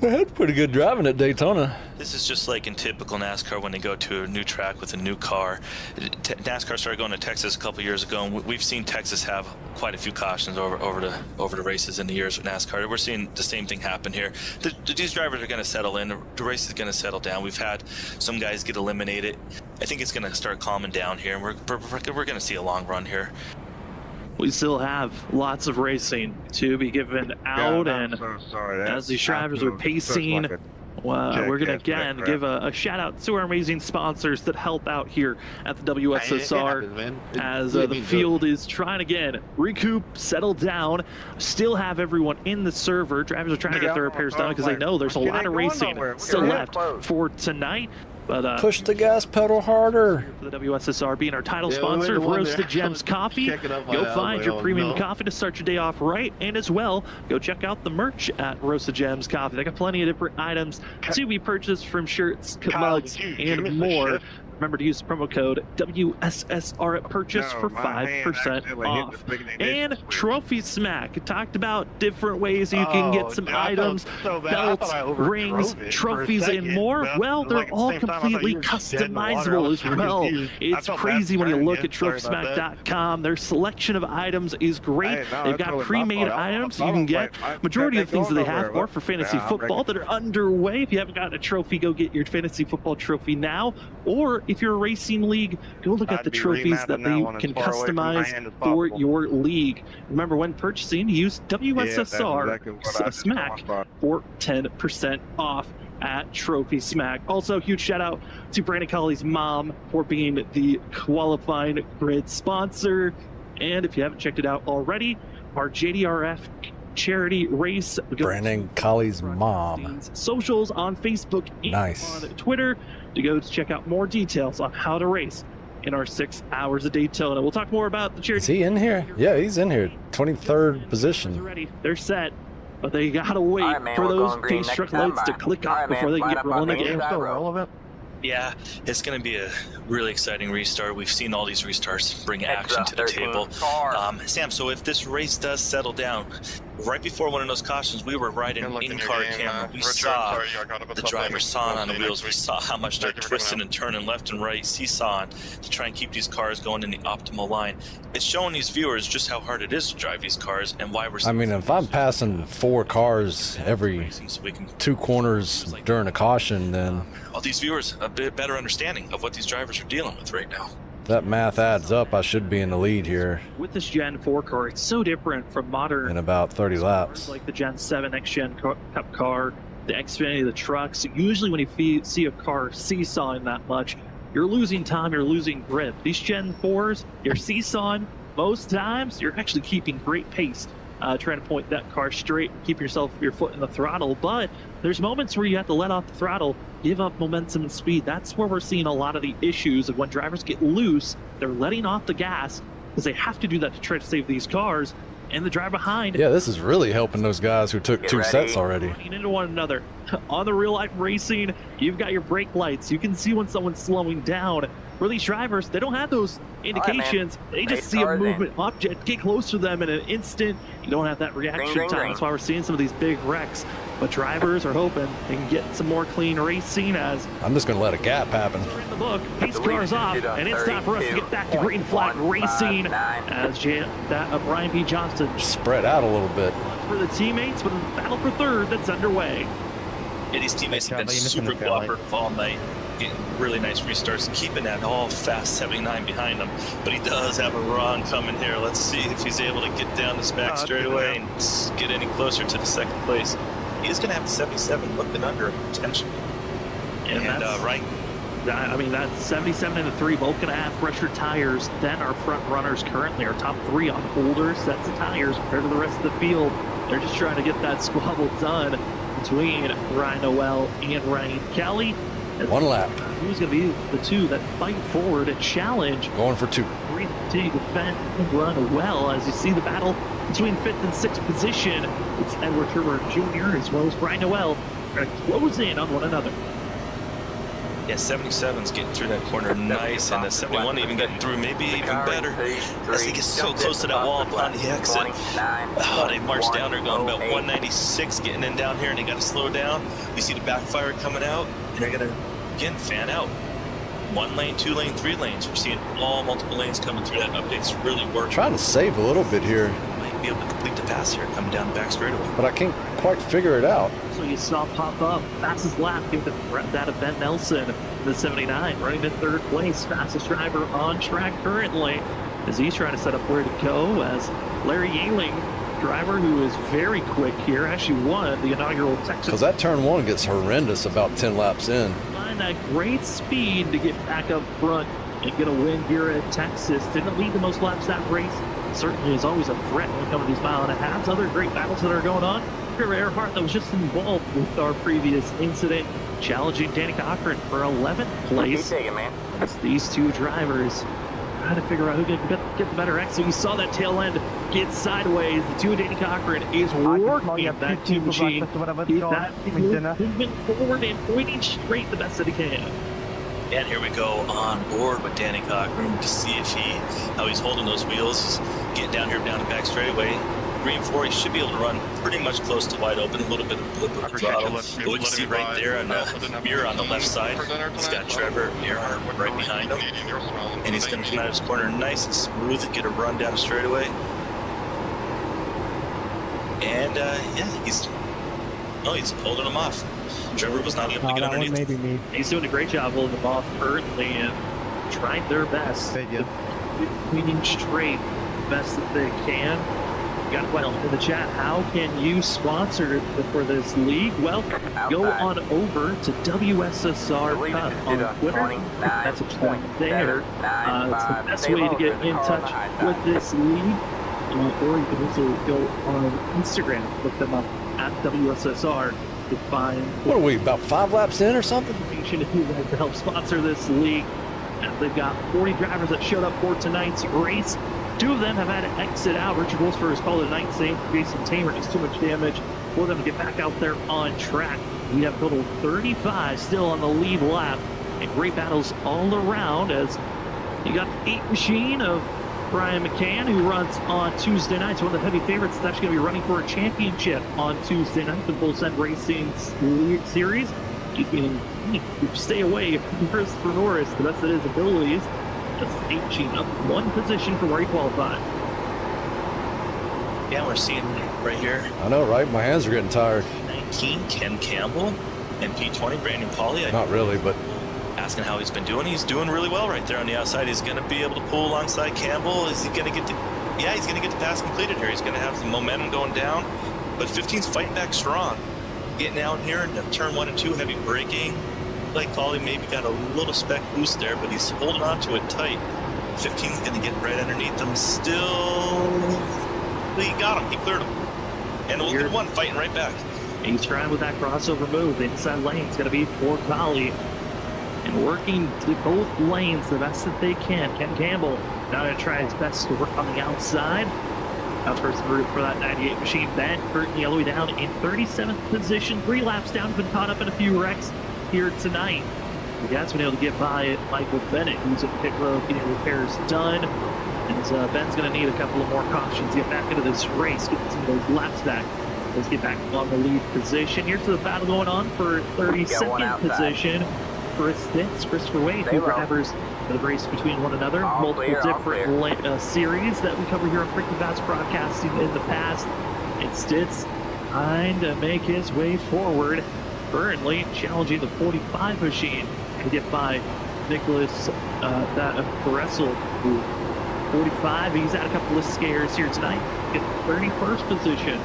We had pretty good driving at Daytona. This is just like in typical NASCAR when they go to a new track with a new car. NASCAR started going to Texas a couple years ago, and we've seen Texas have quite a few cautions over the races in the years with NASCAR. We're seeing the same thing happen here. These drivers are going to settle in. The race is going to settle down. We've had some guys get eliminated. I think it's going to start calming down here, and we're going to see a long run here. We still have lots of racing to be given out, and as these drivers are pacing, we're going to again give a shout out to our amazing sponsors that help out here at the WSSR as the field is trying again recoup, settle down, still have everyone in the server. Drivers are trying to get their repairs done because they know there's a lot of racing still left for tonight. But push the gas pedal harder. For the WSSR being our title sponsor of Roasted Gems Coffee, go find your premium coffee to start your day off right, and as well, go check out the merch at Roasted Gems Coffee. They got plenty of different items to be purchased, from shirts, mugs, and more. Remember to use the promo code WSSR at purchase for 5% off. And Trophy Smack. Talked about different ways you can get some items, belts, rings, trophies, and more. Well, they're all completely customizable as well. It's crazy when you look at TrophySmack.com. Their selection of items is great. They've got pre-made items you can get. Majority of the things that they have are for fantasy football that are underway. If you haven't gotten a trophy, go get your fantasy football trophy now. Or if you're a racing league, go look at the trophies that they can customize for your league. Remember, when purchasing, use WSSR Smack for 10% off at Trophy Smack. Also, huge shout out to Brandon Colley's mom for being the qualifying grid sponsor. And if you haven't checked it out already, our JDRF charity race. Brandon Colley's mom. Socials on Facebook and on Twitter to go to check out more details on how to race in our 6 hours of Daytona. We'll talk more about the charity. Is he in here? Yeah, he's in here. 23rd position. They're ready. They're set. But they gotta wait for those pace truck loads to click off before they can get rolling again. Yeah, it's going to be a really exciting restart. We've seen all these restarts bring action to the table. Sam, so if this race does settle down, right before one of those cautions, we were riding in-car camera. We saw the driver sawing on the wheels. We saw how much they're twisting and turning left and right, seesawing to try and keep these cars going in the optimal line. It's showing these viewers just how hard it is to drive these cars and why we're. I mean, if I'm passing 4 cars every 2 corners during a caution, then all these viewers a bit better understanding of what these drivers are dealing with right now. That math adds up. I should be in the lead here. With this Gen 4 car, it's so different from modern. In about 30 laps. Like the Gen 7 Next Gen Cup car, the Xfinity, the trucks. Usually when you see a car seesawing that much, you're losing time, you're losing grip. These Gen 4s, you're seesawing. Most times, you're actually keeping great pace. Trying to point that car straight, keep your foot in the throttle. But there's moments where you have to let off the throttle, give up momentum and speed. That's where we're seeing a lot of the issues of when drivers get loose, they're letting off the gas because they have to do that to try to save these cars. And the driver behind. Yeah, this is really helping those guys who took 2 sets already. Into one another. On the real life racing, you've got your brake lights. You can see when someone's slowing down. For these drivers, they don't have those indications. They just see a movement object, get close to them in an instant. You don't have that reaction time. That's why we're seeing some of these big wrecks. But drivers are hoping they can get some more clean racing as I'm just going to let a gap happen. in the book, pace cars off, and it's time for us to get back to green flag racing as Brian B. Johnston spread out a little bit for the teammates, but the battle for third that's underway. Yeah, these teammates have been super cooperative all night, getting really nice restarts, keeping that all fast 79 behind him. But he does have a run coming here. Let's see if he's able to get down this back straightaway and get any closer to the second place. He is going to have the 77 looking under him potentially. And right. I mean, that's 77 and the 3, both going to have fresher tires than our front runners currently. Our top 3 on older sets of tires compared to the rest of the field. They're just trying to get that squabble done between Ryan Noel and Ryan Kelly. One lap. Who's going to be the two that fight forward and challenge? Going for 2. To defend and run well as you see the battle between 5th and 6th position. It's Edward Turner Jr. as well as Ryan Noel are close in on one another. Yeah, 77's getting through that corner nice, and the 71 even getting through maybe even better as he gets so close to that wall upon the exit. Oh, they marched down there going about 196 getting in down here, and they got to slow down. You see the backfire coming out, and they're going to, again, fan out. 1 lane, 2 lane, 3 lanes. We're seeing all multiple lanes coming through. That update's really working. Trying to save a little bit here. Might be able to complete the pass here, coming down the back straightaway. But I can't quite figure it out. So you saw pop up, fastest lap, give that of Ben Nelson, the 79, running in 3rd place, fastest driver on track currently, as he's trying to set up where to go, as Larry Yealing, driver who is very quick here, actually won the inaugural Texas. Because that turn 1 gets horrendous about 10 laps in. Find that great speed to get back up front and get a win here at Texas. Didn't lead the most laps that race. Certainly is always a threat when it comes to these mile and a halves. Other great battles that are going on. Trevor Earhart that was just involved with our previous incident, challenging Danny Cochran for 11th place. As these two drivers trying to figure out who can get the better exit. You saw that tail end get sideways. The 2 of Danny Cochran is working that 2 machine. That movement forward and pointing straight the best that he can. And here we go on board with Danny Cochran to see if how he's holding those wheels. He's getting down here down the back straightaway. Green 4, he should be able to run pretty much close to wide open. A little bit of blip of the throttle. But we can see right there on the mirror on the left side, he's got Trevor Earhart right behind him. And he's going to come out of his corner nice and smooth and get a run down the straightaway. And yeah, he's holding him off. Trevor was not able to get underneath. He's doing a great job holding them off currently and trying their best. Cleaning straight best that they can. Got a question in the chat. How can you sponsor for this league? Well, go on over to WSSR Cup on Twitter. That's a point there. It's the best way to get in touch with this league. Or you can also go on Instagram, look them up at WSSR to find. What are we, about 5 laps in or something? Information if you'd like to help sponsor this league. And they've got 40 drivers that showed up for tonight's race. 2 of them have had to exit out. Richard Wolfsburg has called it a night, saying Jason Tamer is too much damage for them to get back out there on track. We have a total of 35 still on the lead lap, and great battles all around as you got the 8 machine of Brian McCann, who runs on Tuesday nights. One of the heavy favorites is actually going to be running for a championship on Tuesday night, the Bull Send Racing Series. He's going to stay away from Christopher Norris, the best of his abilities. Just 8 machine up 1 position from where he qualified. Yeah, we're seeing right here. I know, right? My hands are getting tired. 19, Ken Campbell, and P20, Brandon Pauly. Not really, but asking how he's been doing. He's doing really well right there on the outside. He's going to be able to pull alongside Campbell. Is he going to get the... Yeah, he's going to get the pass completed here. He's going to have some momentum going down, but 15's fighting back strong. Getting out here in the turn 1 and 2, heavy braking. Like Pauly maybe got a little speck loose there, but he's holding on to it tight. 15's going to get right underneath him still. He got him. He cleared him. And look at 1 fighting right back. He's trying with that crossover move. The inside lane is going to be for Pauly. And working to both lanes the best that they can. Ken Campbell now going to try his best to work on the outside. First route for that 98 machine. Ben currently all the way down in 37th position. 3 laps down. Has been caught up in a few wrecks here tonight. He has been able to get by Michael Bennett, who's at pit road getting repairs done. And Ben's going to need a couple of more cautions to get back into this race, get some of those laps back. Let's get back on the lead position. Here's the battle going on for 32nd position. Chris Stitz, Christopher Wade, two drivers for the race between one another. Multiple different series that we cover here on Freaking Fast Broadcasting in the past. And Stitz trying to make his way forward. Currently challenging the 45 machine to get by Nicholas Caressel, who 45. He's had a couple of scares here tonight. In 31st position,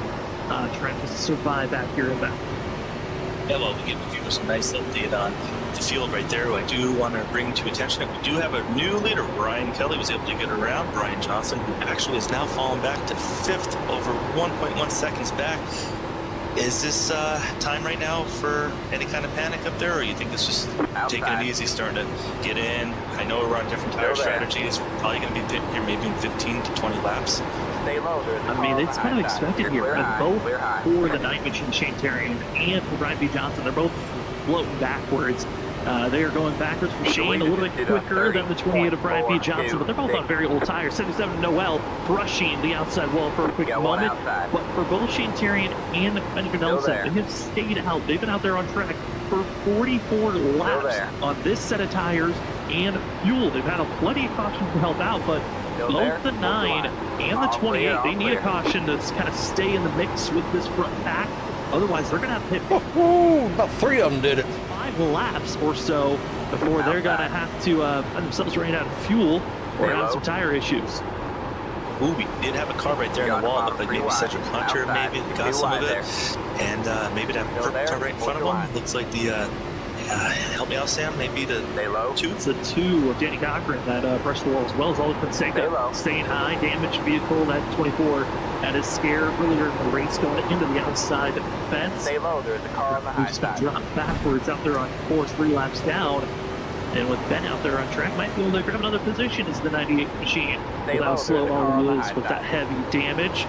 trying to survive back here in back. Yeah, well, we give the viewers a nice update on the field right there. I do want to bring to attention that we do have a new leader. Brian Kelly was able to get around Brian Johnson, who actually has now fallen back to 5th, over 1.1 seconds back. Is this time right now for any kind of panic up there, or you think it's just taking it easy, starting to get in? I know we're on different tire strategies. We're probably going to be pitting here maybe in 15 to 20 laps. I mean, it's kind of expected here. Both for the 9 machine Shane Terrian and for Brian B. Johnson, they're both floating backwards. They are going backwards for Shane, a little bit quicker than the 28 of Brian B. Johnson, but they're both on very old tires. 77 Noel brushing the outside wall for a quick moment. But for both Shane Terrian and Benjamin Nelson, they have stayed out. They've been out there on track for 44 laps on this set of tires and fuel. They've had plenty of caution to help out, but both the 9 and the 28, they need a caution to kind of stay in the mix with this front pack. Otherwise, they're going to have to hit about 3 of them did it. 5 laps or so before they're going to have to find themselves running out of fuel or have some tire issues. Ooh, we did have a car right there in the wall. Looked like maybe Cedric Hunter maybe got some of it. And maybe that purple car right in front of him. Looks like the, help me out, Sam, maybe the 2? It's the 2 of Danny Cochran that brushed the wall, as well as Ollie Fonseca staying high. Damaged vehicle, that 24 had a scare earlier in the race going into the outside fence. Stay low, there's a car on the high side. Dropped backwards out there on course, 3 laps down. And with Ben out there on track, might be able to grab another position as the 98 machine. With how slow Ollie is with that heavy damage.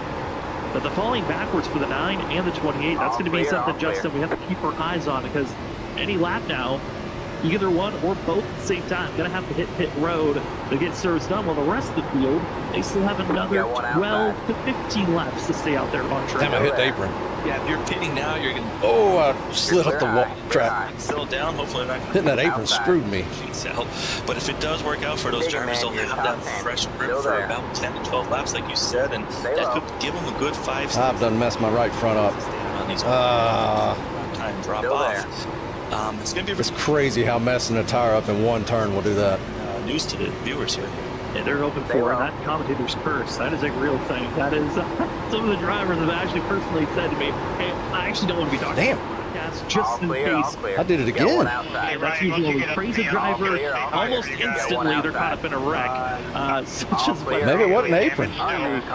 But the falling backwards for the 9 and the 28, that's going to be something, Justin, we have to keep our eyes on, because any lap now, either one or both at the same time, going to have to hit pit road to get service done. While the rest of the field, they still have another 12 to 15 laps to stay out there on track. Damn, I hit the apron. Yeah, if you're pitting now, you're going to... Oh, I slid up the track. Settle down, hopefully not hitting that apron screwed me. But if it does work out for those drivers, they'll have that fresh grip for about 10 to 12 laps, like you said, and that could give them a good 5 I've done messed my right front up. Time drop off. It's going to be... It's crazy how messing a tire up in one turn will do that. News to the viewers here. Yeah, they're hoping for that commentator's curse. That is a real thing. That is some of the drivers have actually personally said to me, hey, I actually don't want to be talking about podcasts just in case. I did it again. Hey, that's usually when we praise a driver, almost instantly they're caught up in a wreck. Maybe it wasn't an apron.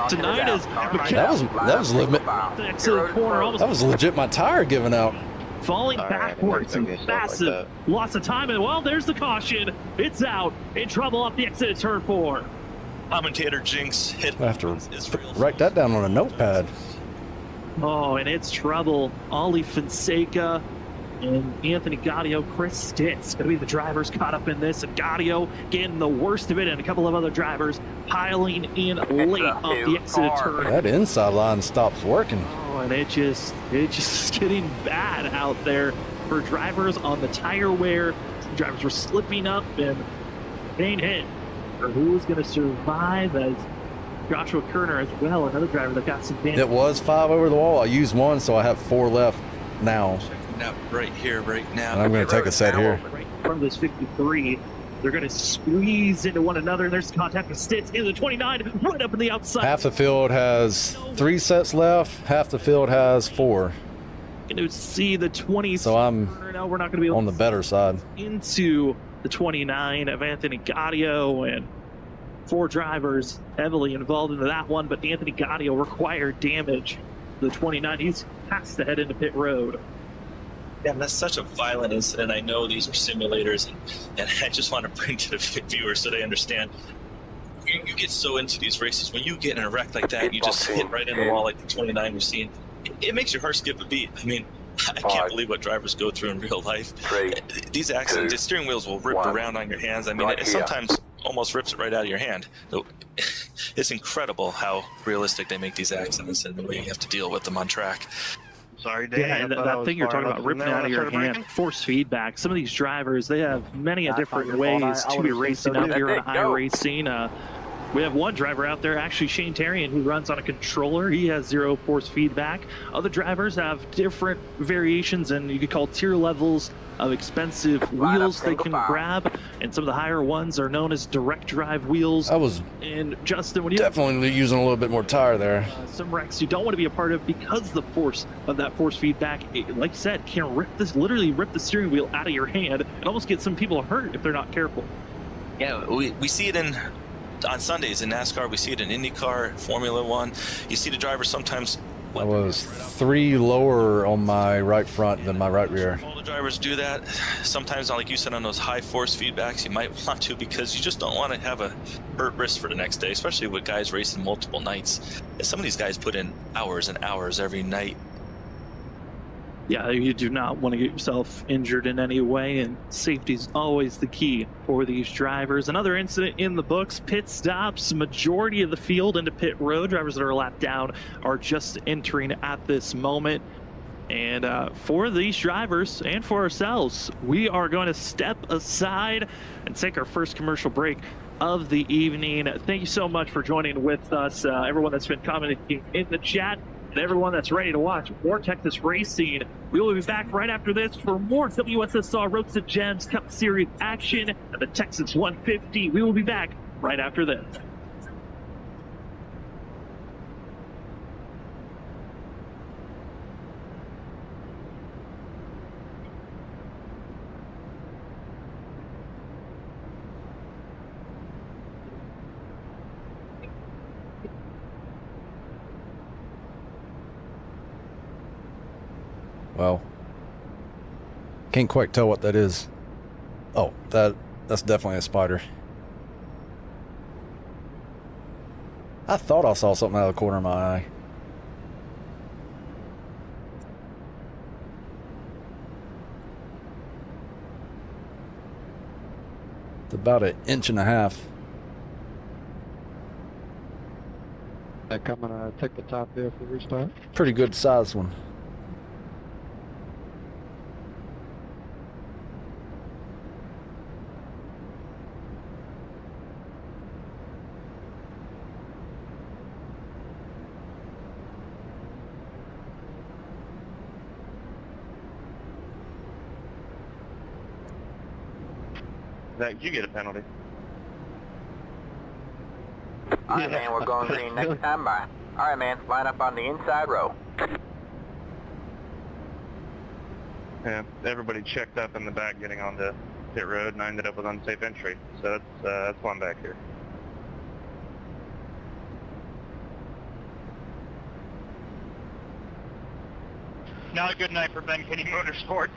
Tonight is that was legit. That was legit my tire giving out. Falling backwards and massive loss of time, and well, there's the caution. It's out, in trouble off the exit of turn 4. Commentator Jinx hit. I have to write that down on a notepad. Oh, and it's trouble. Ollie Fonseca and Anthony Gaudio, Chris Stitz going to be the drivers caught up in this, and Gaudio getting the worst of it, and a couple of other drivers piling in late off the exit of turn. That inside line stops working. Oh, and it's just getting bad out there for drivers on the tire wear. Some drivers were slipping up and being hit. For who's going to survive, as Joshua Kerner as well, another driver that got some damage. It was 5 over the wall. I used 1, so I have 4 left now. Checking out right here, right now. And I'm going to take a set here. Right from this 53. They're going to squeeze into one another, and there's contact with Stitz in the 29, right up in the outside. Half the field has 3 sets left. Half the field has 4. Going to see the 20. So I'm now we're not going to be able on the better side. Into the 29 of Anthony Gaudio, and 4 drivers heavily involved into that one, but Anthony Gaudio required damage. The 29, he has to head into pit road. Yeah, that's such a violent incident. I know these are simulators, and I just want to bring to the viewers so they understand. you get so into these races when you get in a wreck like that, and you just hit right in the wall like the 29 we've seen. It makes your heart skip a beat. I mean, I can't believe what drivers go through in real life. These accidents, the steering wheels will rip around on your hands. I mean, it sometimes almost rips it right out of your hand. So, it's incredible how realistic they make these accidents and the way you have to deal with them on track. Sorry, Danny. Yeah, and that thing you're talking about, ripping out of your hand, force feedback. Some of these drivers, they have many a different ways to be racing out here on iRacing. We have one driver out there, actually Shane Tarian, who runs on a controller. He has 0 force feedback. Other drivers have different variations and you could call tier levels of expensive wheels they can grab. And some of the higher ones are known as direct drive wheels. I was and Justin, when you definitely using a little bit more tire there. Some wrecks you don't want to be a part of because the force of that force feedback, like you said, can literally rip the steering wheel out of your hand and almost get some people hurt if they're not careful. Yeah, we see it on Sundays in NASCAR, we see it in IndyCar, Formula One. You see the drivers sometimes. I was 3 lower on my right front than my right rear. All the drivers do that. Sometimes, like you said, on those high force feedbacks, you might want to because you just don't want to have a hurt wrist for the next day, especially with guys racing multiple nights. And some of these guys put in hours and hours every night. Yeah, you do not want to get yourself injured in any way, and safety is always the key for these drivers. Another incident in the books, pit stops. Majority of the field into pit road. Drivers that are lapped down are just entering at this moment. And for these drivers and for ourselves, we are going to step aside and take our first commercial break of the evening. Thank you so much for joining with us, everyone that's been commenting in the chat. And everyone that's ready to watch more Texas racing. We will be back right after this for more WSSR Road to Gems Cup Series action at the Texas 150. We will be back right after this. Well, can't quite tell what that is. Oh, that's definitely a spider. I thought I saw something out of the corner of my eye. It's about 1.5 inches. Coming to take the top there for restart. Pretty good sized one. Zach, you get a penalty. Alright, man, we're going green next time by. Alright, man, line up on the inside row. Yeah, everybody checked up in the back getting onto pit road, and I ended up with unsafe entry. So that's why I'm back here. Not a good night for Ben Kinney Motorsports.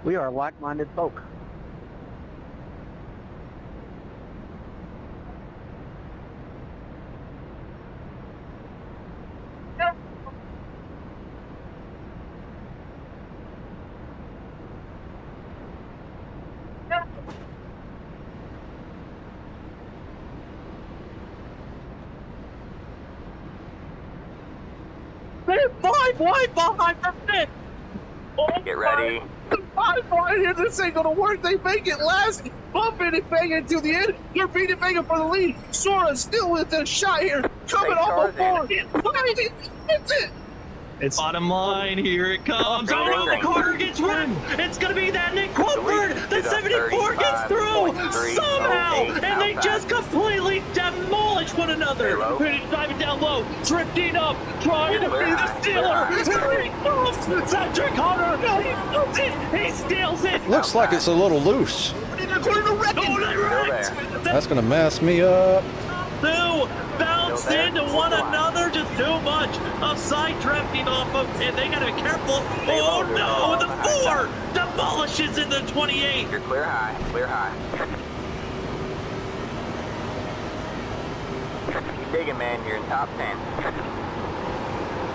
We are like-minded folk. Wide behind the pit. Get ready. Right here, this ain't gonna work. They make it last, bumping and banging to the end. They're beating banging for the lead. Sora still with a shot here, coming off the board. It's it. It's bottom line. Here it comes. Oh no, the corner gets run. It's gonna be that Nick Quilford. The 74 gets through somehow, and they just completely demolish one another. Driving down low, drifting up, trying to be the stealer. Here he comes, Cedric Hunter. Is it? Looks like it's a little loose. That's gonna mess me up. Two bounced into one another, just too much of side drifting off of, and they gotta be careful. Oh no, the 4 demolishes in the 28. You're clear high, clear high. Keep digging, man, you're in top 10.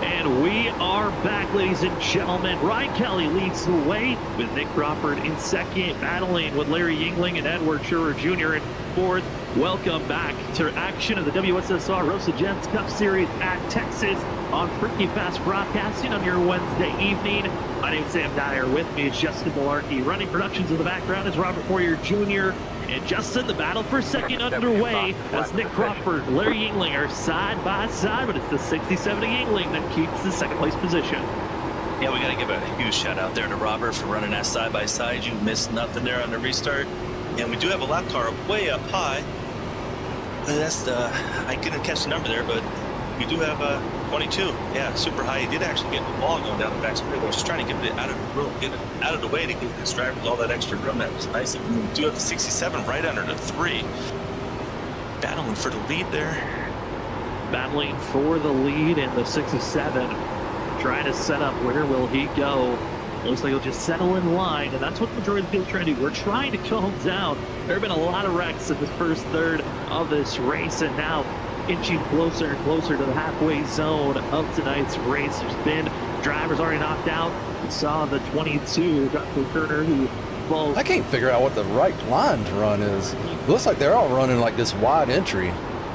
And we are back, ladies and gentlemen. Ryan Kelly leads the way with Nick Crawford in second, battling with Larry Yingling and Edward Schurer Jr. in fourth. Welcome back to action of the WSSR Rosa Gems Cup Series at Texas on Freaky Fast Broadcasting on your Wednesday evening. My name's Sam Dyer. With me is Justin Malarkey. Running productions in the background is Robert Poirier Jr. And Justin, the battle for second underway as Nick Crawford, Larry Yingling are side by side, but it's the 67 Yingling that keeps the second place position. Yeah, we got to give a huge shout out there to Robert for running that side by side. You missed nothing there on the restart. And we do have a lap car way up high. That's I couldn't catch the number there, but we do have 22. Yeah, super high. He did actually get the ball going down the back straight. I was just trying to get it out of the room, get it out of the way to give his drivers all that extra room. That was nice. And we do have the 67 right under the 3. Battling for the lead there. Battling for the lead in the 67. Trying to set up where will he go. Looks like he'll just settle in line, and that's what the majority of the field trying to do. We're trying to calm down. There have been a lot of wrecks in the first third of this race, and now inching closer and closer to the halfway zone of tonight's race. There's been drivers already knocked out. We saw the 22, Dr. Turner, who falls. I can't figure out what the right line to run is. It looks like they're all running like this wide entry.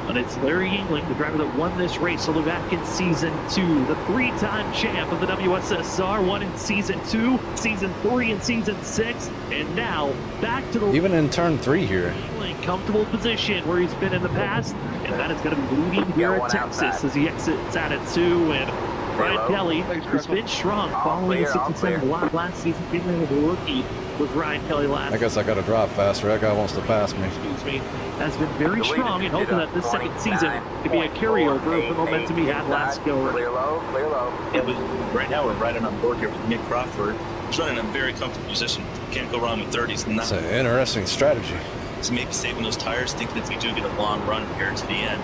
And it's Larry Yingling, the driver that won this race all the way back in Season 2. The 3-time champ of the WSSR, won in Season 2, Season 3, and Season 6. And now, back to the... Even in turn 3 here. Yingling, comfortable position where he's been in the past. And that is going to be leading here at Texas as he exits out at 2. And Ryan Kelly, who's been strong following the 67 last season, getting the rookie was Ryan Kelly last. I guess I got to drive faster. That guy wants to pass me. Excuse me. Has been very strong and hoping that this second season could be a carryover of the momentum he had last go around. Clear low, clear low. Yeah, right now we're riding on board here with Nick Crawford. He's running in a very comfortable position. Can't go wrong with 30s. It's an interesting strategy. So maybe saving those tires, thinking if we do get a long run here to the end,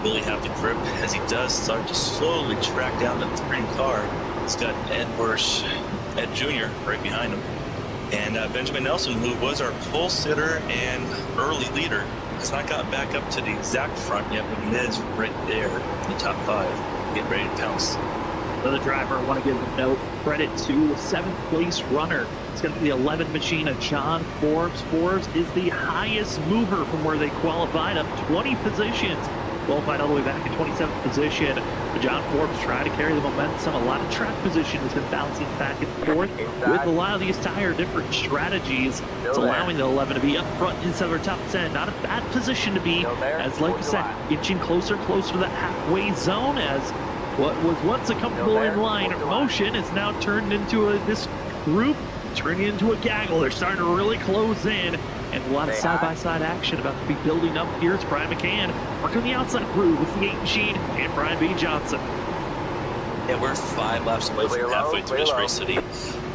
will he have the grip as he does start to slowly track down the green car. He's got Ed Jr. right behind him. And Benjamin Nelson, who was our pole sitter and early leader, has not gotten back up to the exact front yet, but he is right there in the top 5. Get ready to pounce. Another driver, I want to give no credit to the 7th place runner. It's going to be the 11 machine of John Forbes. Forbes is the highest mover from where they qualified up 20 positions. Qualified all the way back in 27th position. But John Forbes trying to carry the momentum. A lot of track position has been bouncing back and forth with a lot of these tire different strategies. It's allowing the 11 to be up front inside of our top 10. Not a bad position to be, as like I said, inching closer to that halfway zone, as what was once a comfortable in-line motion is now turned into this group, turning into a gaggle. They're starting to really close in. And a lot of side-by-side action about to be building up here. It's Brian McCann working on the outside groove with the 8 machine and Brian B. Johnson. Yeah, we're 5 laps away from halfway through this race. So the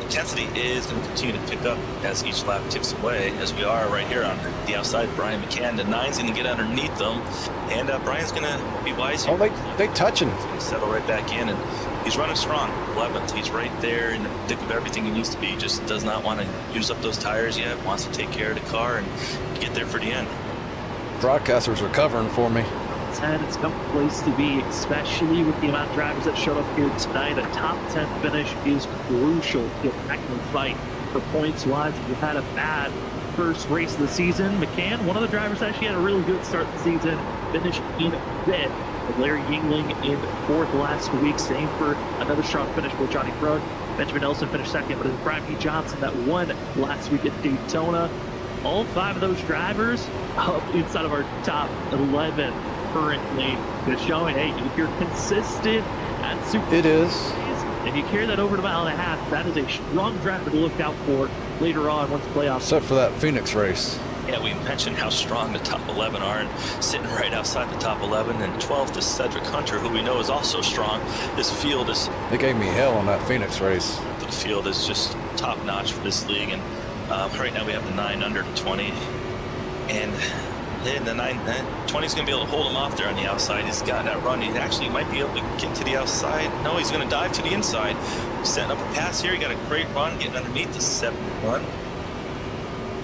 intensity is going to continue to pick up as each lap ticks away, as we are right here on the outside. Brian McCann, the 9's going to get underneath them, and Brian's going to be wise here. Oh, they touching. He's going to settle right back in, and he's running strong. 11th, he's right there in the thick of everything he needs to be. He just does not want to use up those tires yet, wants to take care of the car and get there for the end. Broadcasters are covering for me. 10, it's come a place to be, especially with the amount of drivers that showed up here tonight. A top 10 finish is crucial to get back in the fight for points-wise. If you had a bad first race of the season, McCann, one of the drivers, actually had a really good start to the season, finished in 5th. With Larry Yingling in 4th last week. Same for another strong finish with Johnny Krug. Benjamin Nelson finished 2nd, but it's Brian B. Johnson that won last week at Daytona. All 5 of those drivers up inside of our top 11 currently. Just showing, hey, if you're consistent at Super It is. If you carry that over to mile and a half, that is a strong driver to look out for later on once playoffs. Except for that Phoenix race. Yeah, we mentioned how strong the top 11 are, and sitting right outside the top 11, and 12th is Cedric Hunter, who we know is also strong. This field is... They gave me hell on that Phoenix race. The field is just top-notch for this league, and Right now we have the 9 under the 20, and then the 20 is going to be able to hold him off there on the outside. He's got that run. He actually might be able to get to the outside. No, he's going to dive to the inside. Setting up a pass here. He got a great run, getting underneath the 71.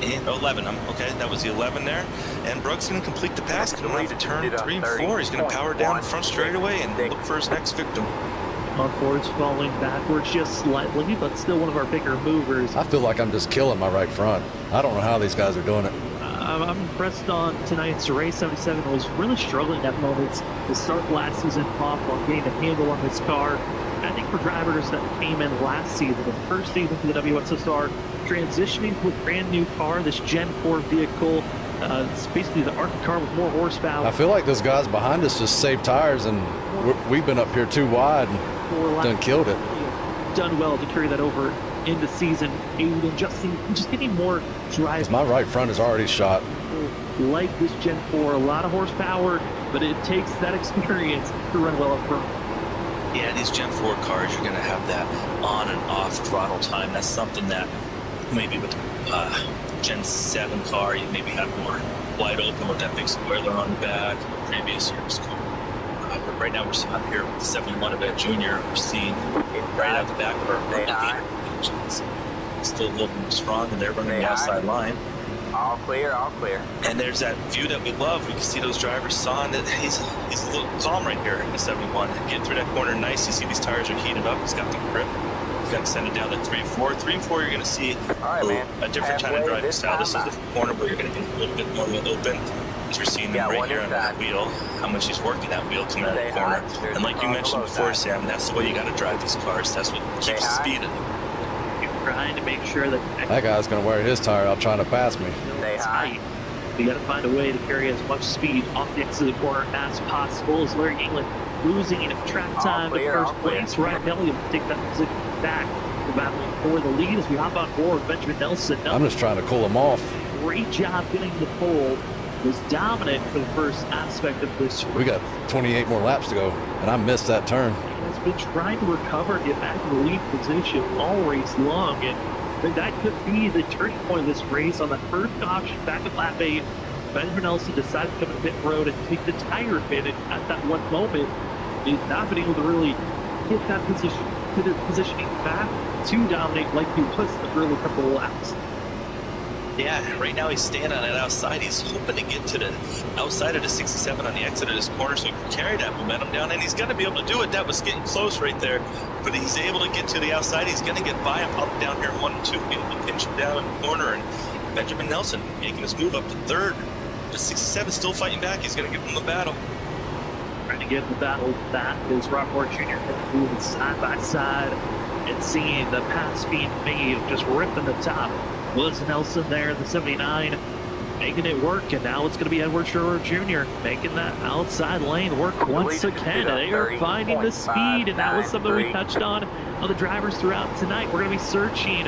And 11. Okay, that was the 11 there. And Brooks going to complete the pass. Coming off turn 3 and 4. He's going to power down the front straightaway and look for his next victim. Ford's falling backwards just slightly, but still one of our bigger movers. I feel like I'm just killing my right front. I don't know how these guys are doing it. I'm impressed on tonight's race. 77 was really struggling at moments to start last season off while getting a handle on this car. I think for drivers that came in last season, the first season for the WSSR, transitioning to a brand new car, this Gen 4 vehicle, it's basically the ARC car with more horsepower. I feel like those guys behind us just saved tires, and we've been up here too wide and done killed it. Done well to carry that over into season 8 and just getting more drive. My right front is already shot. Like this Gen 4, a lot of horsepower, but it takes that experience to run well up front. Yeah, these Gen 4 cars, you're going to have that on and off throttle time. That's something that maybe with Gen 7 car, you maybe have more wide open with that big spoiler on the back. Previous year's car. But right now we're out here with the 71 event junior. We're seeing right out the back of our engines. Still looking strong, and they're running the outside line. All clear, all clear. And there's that view that we love. We can see those drivers sawing that he's a little calm right here in the 71. Getting through that corner nice. You see these tires are heated up. He's got the grip. He's going to send it down to 3 and 4. 3 and 4, you're going to see a different kind of driving style. This is the corner where you're going to be a little bit more open. As you're seeing him right here on that wheel, how much he's working that wheel coming out of the corner. And like you mentioned before, Sam, that's the way you got to drive these cars. That's what keeps the speed in them. Trying to make sure that guy's going to wear his tire out trying to pass me. Tight. You got to find a way to carry as much speed off the exit of the corner as possible. As Larry England losing track time to first place, Ryan Elliott will take that position back. We're battling for the lead as we hop on board. Benjamin Nelson. I'm just trying to cool him off. Great job getting the pole. Was dominant for the first aspect of this race. We got 28 more laps to go, and I missed that turn. Has been trying to recover and get back to the lead position all race long, and that could be the turning point of this race. On the first caution back at lap 8, Benjamin Nelson decided to come to pit road and take the tire advantage at that one moment. He's not been able to really get that positioning back to dominate like he was in the early couple of laps. Yeah, right now he's staying on that outside. He's hoping to get to the outside of the 67 on the exit of this corner so he can carry that momentum down, and he's going to be able to do it. That was getting close right there, but he's able to get to the outside. He's going to get by him up down here in 1 and 2, be able to pinch him down in the corner, and Benjamin Nelson making his move up to third. The 67 still fighting back. He's going to give him the battle. Trying to give the battle back is Rockmore Jr. moving side by side and seeing the pass being made, just ripping the top. Was Nelson there in the 79, making it work, and now it's going to be Edward Schroeder Jr. making that outside lane work once again. They are finding the speed, and that was something we touched on the drivers throughout tonight. We're going to be searching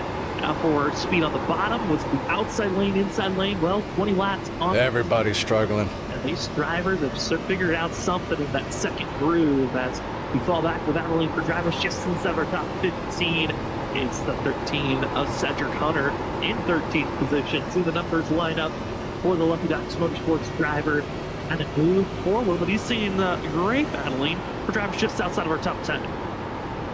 for speed on the bottom. Was the outside lane, inside lane? Well, 20 laps on. Everybody's struggling. And these drivers have figured out something in that second groove as we fall back with that lane for drivers just inside our top 15. It's the 13 of Cedric Hunter in 13th position. See the numbers line up for the Lucky Ducks Motorsports driver and a move forward. But he's seeing great battling for drivers just outside of our top 10.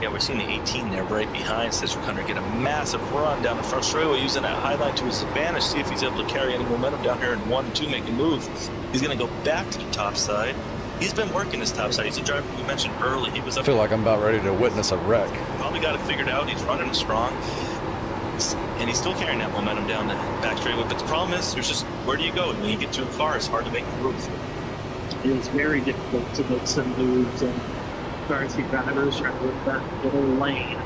Yeah, we're seeing the 18 there right behind Cedric Hunter get a massive run down the front straightaway, using that high line to his advantage. See if he's able to carry any momentum down here in 1 and 2, make a move. He's going to go back to the top side. He's been working this top side. He's a driver we mentioned early. He was up. I feel like I'm about ready to witness a wreck. Probably got it figured out. He's running strong. And he's still carrying that momentum down the back straightaway. But the problem is, there's just, where do you go? When you get to a car, it's hard to make the move. It is very difficult to make some moves, and see drivers trying to work that little lane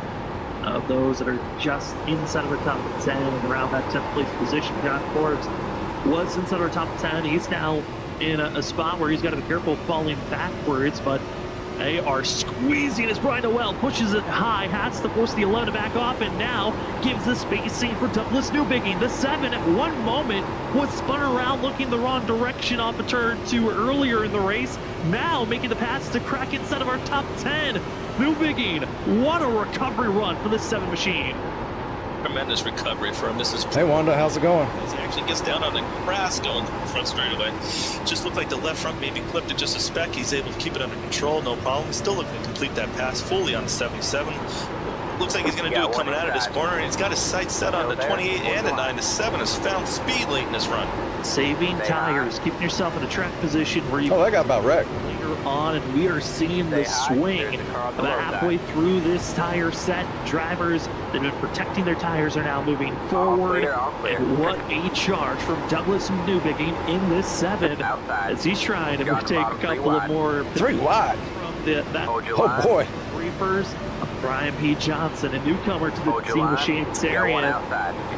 of those that are just inside of our top 10 and around that 10th place position. John Forbes was inside our top 10. He's now in a spot where he's got to be careful falling backwards, but they are squeezing as Brian Noel pushes it high, has to force the 11 to back off, and now gives the spacing for Douglas Newbigging. The 7 at one moment was spun around looking the wrong direction off of turn 2 earlier in the race, now making the pass to crack inside of our top 10. Newbigging, what a recovery run for this 7 machine. tremendous recovery for him. This is. Hey, Wanda, how's it going? He actually gets down on the grass going front straightaway. Just looked like the left front maybe clipped it just a speck. He's able to keep it under control, no problem. Still looking to complete that pass fully on the 77. Looks like he's going to do it coming out of this corner, and he's got his sights set on the 28 and the 9. The 7 has found speed late in this run. Saving tires, keeping yourself in a track position where you Oh, that got about wrecked. later on, and we are seeing the swing about halfway through this tire set. Drivers that have been protecting their tires are now moving forward. And what a charge from Douglas Newbigin in this 7 as he's trying to take a couple of more 3 wide. from that Oh boy. Reapers. Brian P. Johnson, a newcomer to the team with Shane Sarian.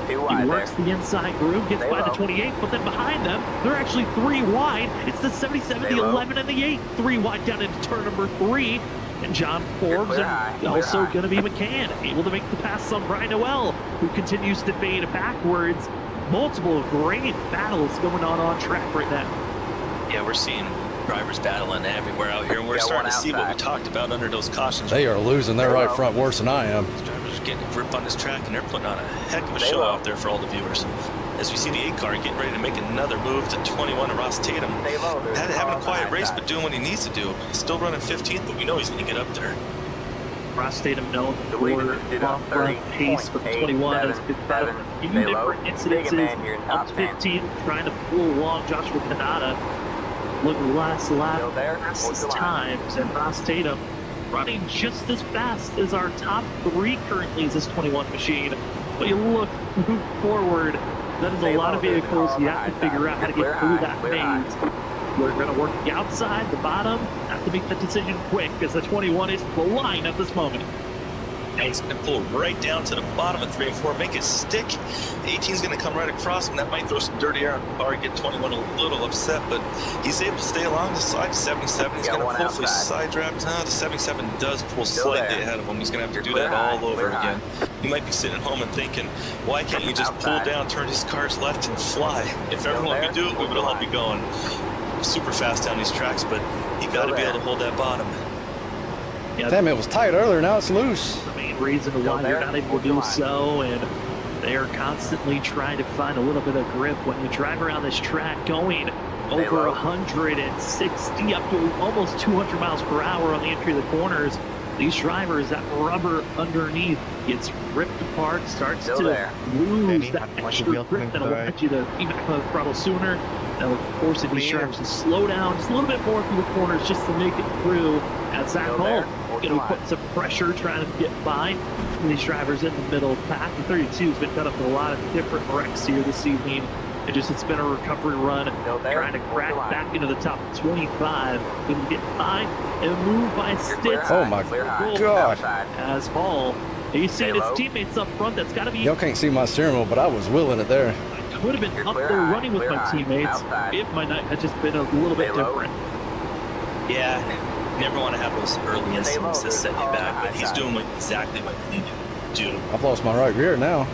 He works the inside groove, gets by the 28, but then behind them, they're actually 3 wide. It's the 77, the 11, and the 8. 3 wide down into turn number 3. And John Forbes, and also going to be McCann, able to make the pass on Brian Noel, who continues to fade backwards. Multiple great battles going on track right now. Yeah, we're seeing drivers battling everywhere out here, and we're starting to see what we talked about under those cautions. They are losing their right front worse than I am. These drivers are getting a grip on this track, and they're putting on a heck of a show out there for all the viewers. As we see the 8 car getting ready to make another move to 21 to Ross Tatum. Having a quiet race, but doing what he needs to do. Still running 15th, but we know he's going to get up there. Ross Tatum known for long run pace, but 21 has been better in a few different incidences. Up to 15, trying to pull along Joshua Kanata. Look last lap, fastest times, and Ross Tatum running just as fast as our top 3 currently is this 21 machine. But you look forward, that is a lot of vehicles. You have to figure out how to get through that maze. We're going to work the outside, the bottom, have to make that decision quick as the 21 is the line at this moment. Now he's going to pull right down to the bottom of 3 and 4, make it stick. 18's going to come right across him. That might throw some dirty air on the car, get 21 a little upset, but he's able to stay along the side. 77, he's going to hopefully side draft. The 77 does pull slightly ahead of him. He's going to have to do that all over again. He might be sitting at home and thinking, why can't you just pull down, turn his cars left and fly? If everyone could do it, we would all be going super fast down these tracks, but you got to be able to hold that bottom. Yeah, Damn, it was tight earlier, now it's loose. The main reason why they're not able to do so, and they are constantly trying to find a little bit of grip when you drive around this track going over 160 up to almost 200 miles per hour on the entry of the corners. These drivers, that rubber underneath gets ripped apart, starts to lose that extra grip that'll let you to be back on the throttle sooner. That'll force these drivers to slow down just a little bit more through the corners just to make it through. As Zach Hall going to put some pressure trying to get by these drivers in the middle pack. The 32 has been done up with a lot of different wrecks here this evening. It's been a recovery run, trying to crack back into the top 25. Going to get by and move by Stitz. Oh my God. As Hall, he's seeing his teammates up front. That's got to be. Y'all can't see my steering wheel, but I was willing it there. I could have been up there running with my teammates if my night had just been a little bit different. Yeah, you never want to have those early incidents that set you back, but he's doing exactly what he needed to do. I've lost my right rear now.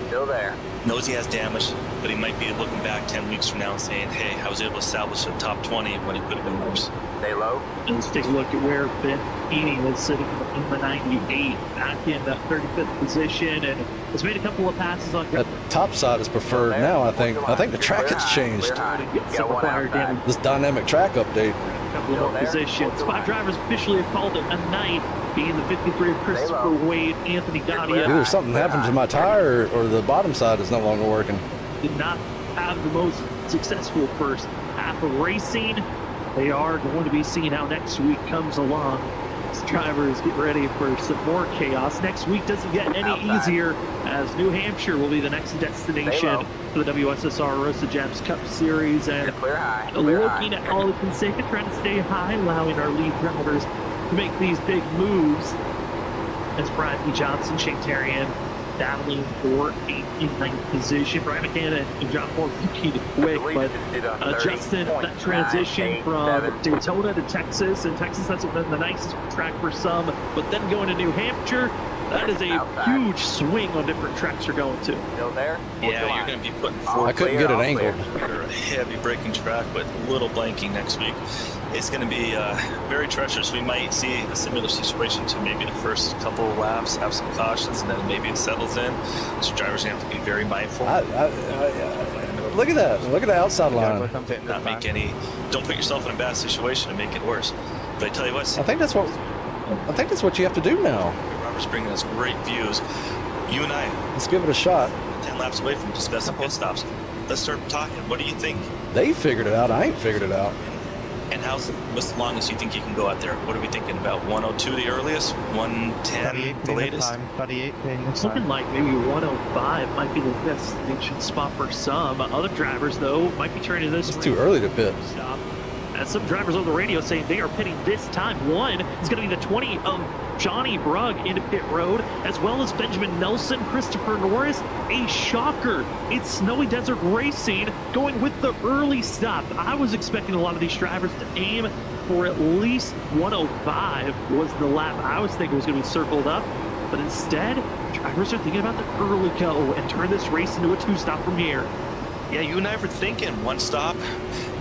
Still there. Knows he has damage, but he might be looking back 10 weeks from now and saying, hey, I was able to establish a top 20 when it could have been worse. Stay low. And let's take a look at where Ben Heaney was sitting in the 98, back in that 35th position, and has made a couple of passes on That top side is preferred now, I think. I think the track has changed. some required damage. This dynamic track update. A couple of more positions. 5 drivers officially have called it a night, being the 53 of Christopher Wade, Anthony Gaudia. Either something happened to my tire or the bottom side is no longer working. Did not have the most successful first half of racing. They are going to be seeing how next week comes along. As drivers get ready for some more chaos. Next week doesn't get any easier, as New Hampshire will be the next destination for the WSSR Rosa Jams Cup Series. And looking at all the consecutive, trying to stay high, allowing our lead drivers to make these big moves. As Brian P. Johnson, Shane Tarian battling for 8th and 9th position. Brian McCann and John Ford looking quick, but Justin, that transition from Daytona to Texas, and Texas hasn't been the nicest track for some, but then going to New Hampshire, that is a huge swing on different tracks you're going to. Still there? Yeah, you're going to be putting forward. I couldn't get it angled. A heavy braking track with little blanking next week. it's going to be very treacherous. We might see a similar situation to maybe the first couple of laps, have some cautions, and then maybe it settles in. So drivers have to be very mindful. Look at that. Look at the outside line. Not make any. Don't put yourself in a bad situation and make it worse. But I tell you what, I think that's what you have to do now. Robert's bringing us great views. You and I, Let's give it a shot. 10 laps away from discussing pit stops. Let's start talking. What do you think? They figured it out. I ain't figured it out. And what's the longest you think you can go out there? What are we thinking about? 102 the earliest? 110 the latest? 38 It's looking like maybe 105 might be the destination spot for some. Other drivers, though, might be turning this. It's too early to pit. Stop. As some drivers on the radio saying they are pitting this time. One is going to be the 20 of Johnny Brugg into pit road, as well as Benjamin Nelson, Christopher Norris. A shocker. It's Snowy Desert Racing going with the early stop. I was expecting a lot of these drivers to aim for at least 105 was the lap I was thinking was going to be circled up. But instead, drivers are thinking about the early go and turn this race into a two-stop from here. Yeah, you and I were thinking one stop.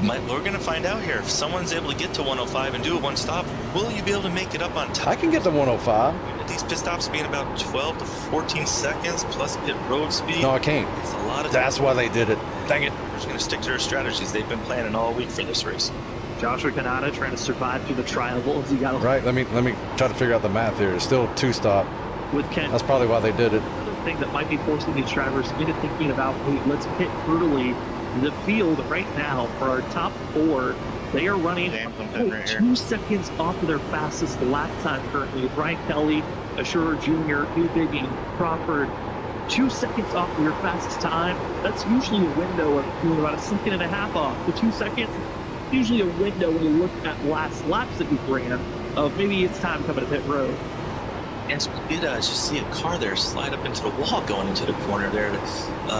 We're going to find out here. If someone's able to get to 105 and do a one stop, will you be able to make it up on time? I can get to 105. These pit stops being about 12 to 14 seconds plus pit road speed. No, I can't. It's a lot of That's why they did it. Dang it. They're just going to stick to their strategies. They've been planning all week for this race. Joshua Kanata trying to survive through the trials. He got Right, let me try to figure out the math here. It's still two-stop. with Ken. That's probably why they did it. Another thing that might be forcing these drivers into thinking about, hey, let's pit early. The field right now for our top four, they are running right 2 seconds off of their fastest lap time currently. Brian Kelly, Assurer Jr., New Biggie, Crawford, 2 seconds off of your fastest time. That's usually a window of doing about 1.5 seconds off. The 2 seconds, usually a window when you look at last laps that you ran of maybe it's time coming to pit road. And so we did just see a car there slide up into the wall going into the corner there.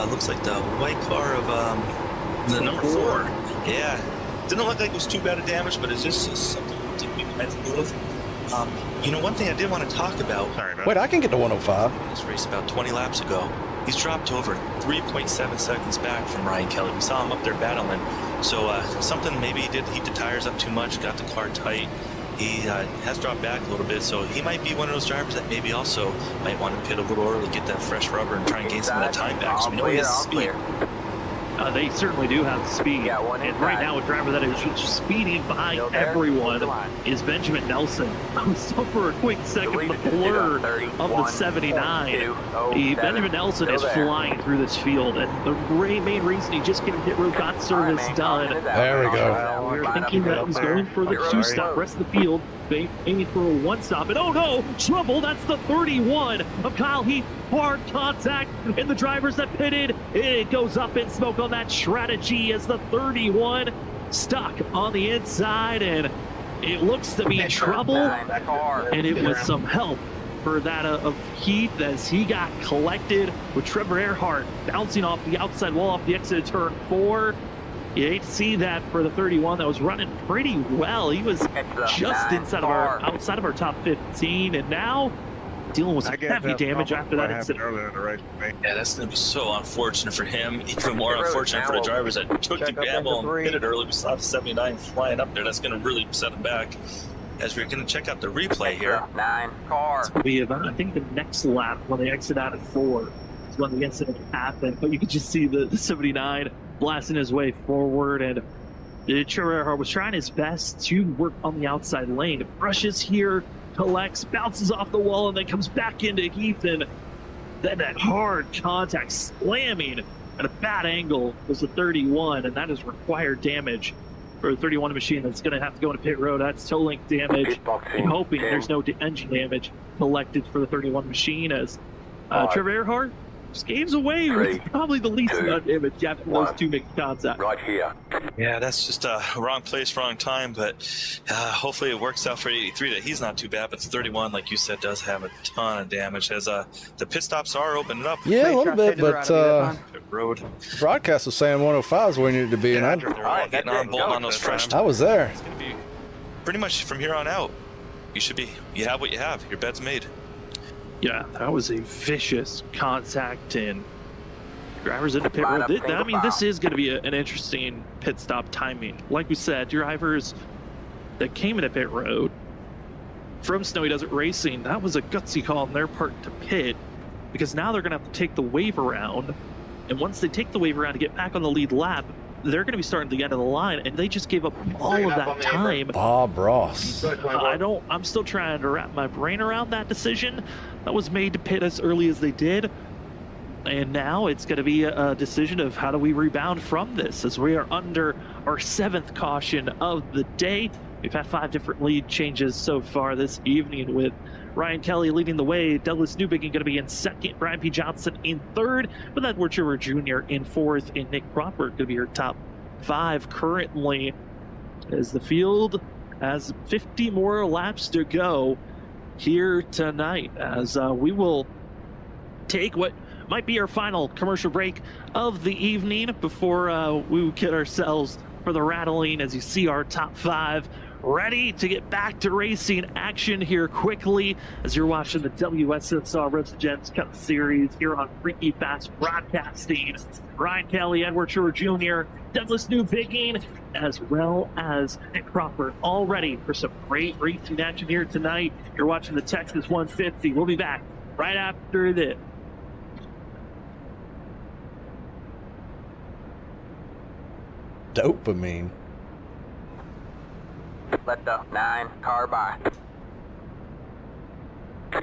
Looks like the white car of the number 4. Yeah. Didn't look like it was too bad of damage, but it's just something we might move. You know, one thing I did want to talk about. Sorry about Wait, I can get to 105. This race about 20 laps ago. He's dropped over 3.7 seconds back from Ryan Kelly. We saw him up there battling. So something maybe he did heat the tires up too much, got the car tight. He has dropped back a little bit, so he might be one of those drivers that maybe also might want to pit a little early, get that fresh rubber, and try and gain some of that time back. So we know he has the speed. They certainly do have speed. And right now, a driver that is speeding behind everyone is Benjamin Nelson. So for a quick second, the blur of the 79. Benjamin Nelson is flying through this field, and the main reason he just getting pit road got service done. There we go. We were thinking that he's going for the 2-stop. Rest of the field, they aiming for a 1-stop. And oh no, trouble! That's the 31 of Kyle Heath. Hard contact, and the drivers that pitted, it goes up in smoke on that strategy as the 31 stuck on the inside, and it looks to be trouble. And it was some help for that of Heath as he got collected with Trevor Earhart bouncing off the outside wall off the exit of turn 4. You hate to see that for the 31 that was running pretty well. He was just outside of our top 15, and now dealing with some heavy damage after that incident. Earlier in the race for me. Yeah, that's going to be so unfortunate for him. Even more unfortunate for the drivers that took the gamble and hit it early. We saw the 79 flying up there. That's going to really set him back. As we're going to check out the replay here. 9 car. I think the next lap when they exit out at 4 is when the incident happened. But you could just see the 79 blasting his way forward, and Trevor Earhart was trying his best to work on the outside lane. Brushes here, collects, bounces off the wall, and then comes back into Heath, and then that hard contact slamming at a bad angle was the 31, and that is required damage for a 31 machine that's going to have to go into pit road. That's toe link damage. I'm hoping there's no engine damage collected for the 31 machine, as Trevor Earhart skaves away with probably the least amount of damage after those two make contact. Right here. Yeah, that's just wrong place, wrong time, but hopefully it works out for 83 that he's not too bad, but the 31, like you said, does have a ton of damage as the pit stops are opening up. Yeah, a little bit, but Pit road. broadcast was saying 105 is where he needed to be, and They're all getting on, bolting on those fresh. I was there. It's going to be pretty much from here on out. You have what you have. Your bed's made. Yeah, that was a vicious contact, and drivers in the pit road. I mean, this is going to be an interesting pit stop timing. Like we said, drivers that came into pit road from Snowy Desert Racing. That was a gutsy call on their part to pit, because now they're going to have to take the wave around. And once they take the wave around to get back on the lead lap, they're going to be starting at the end of the line, and they just gave up all of that time. Bob Ross. I'm still trying to wrap my brain around that decision. That was made to pit as early as they did. And now it's going to be a decision of how do we rebound from this, as we are under our 7th caution of the day. We've had 5 different lead changes so far this evening, with Ryan Kelly leading the way, Douglas Newbigin going to be in 2nd, Brian P. Johnson in 3rd, with Edward Schubert Jr. in 4th, and Nick Crawford going to be your top 5 currently, as the field has 50 more laps to go here tonight, as we will take what might be our final commercial break of the evening before we get ourselves for the rattling, as you see our top 5 ready to get back to racing action here quickly, as you're watching the WSSR Road to Gens Cup Series here on Freaky Fast Broadcasting. Ryan Kelly, Edward Schubert Jr., Douglas Newbigin, as well as Nick Crawford, all ready for some great racing action here tonight. You're watching the Texas 150. We'll be back right after this. Dopamine. Let the 9 car by.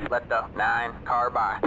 Let the 9 car by.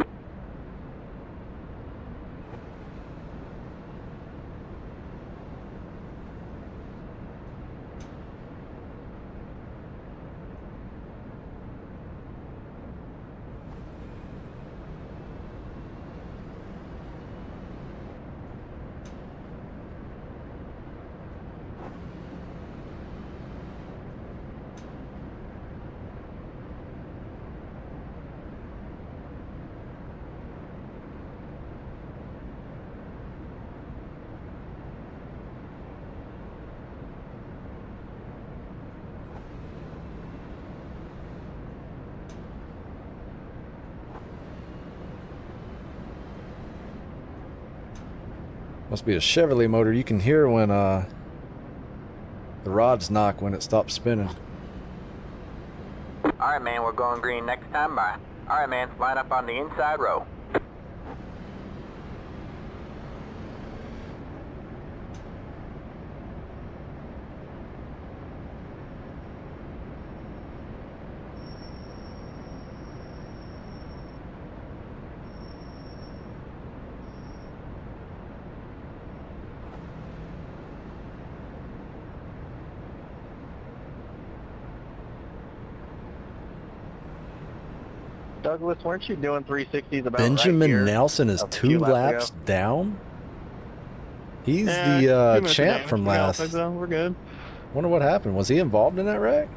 Must be a Chevrolet motor. You can hear when the rods knock when it stops spinning. Alright, man, we're going green next time by. Alright, man, line up on the inside row. Douglas, weren't you doing 360s about Benjamin right here Nelson is a 2 few laps ago? down. He's Yeah, the champ from last. So we're good. Wonder what happened. Was he involved in that wreck?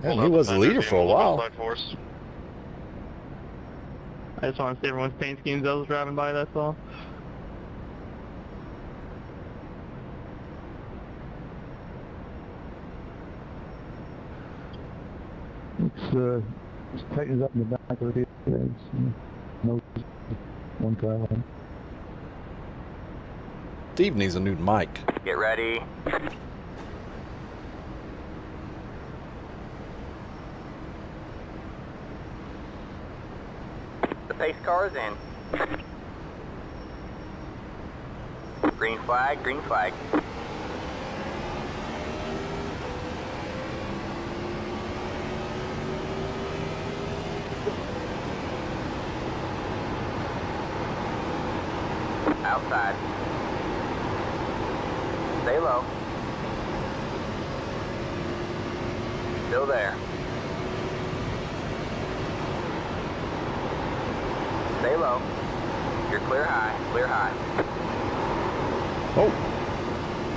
Yeah, he was the leader for a while. I just want to see everyone's paint schemes I was driving by, that's all. It's tightens up in the back of the vehicle. No, one car line. Steve needs a new mic. Get ready. The pace car is in. Green flag, green flag. Outside. Stay low. Still there. Stay low. You're clear high, clear high.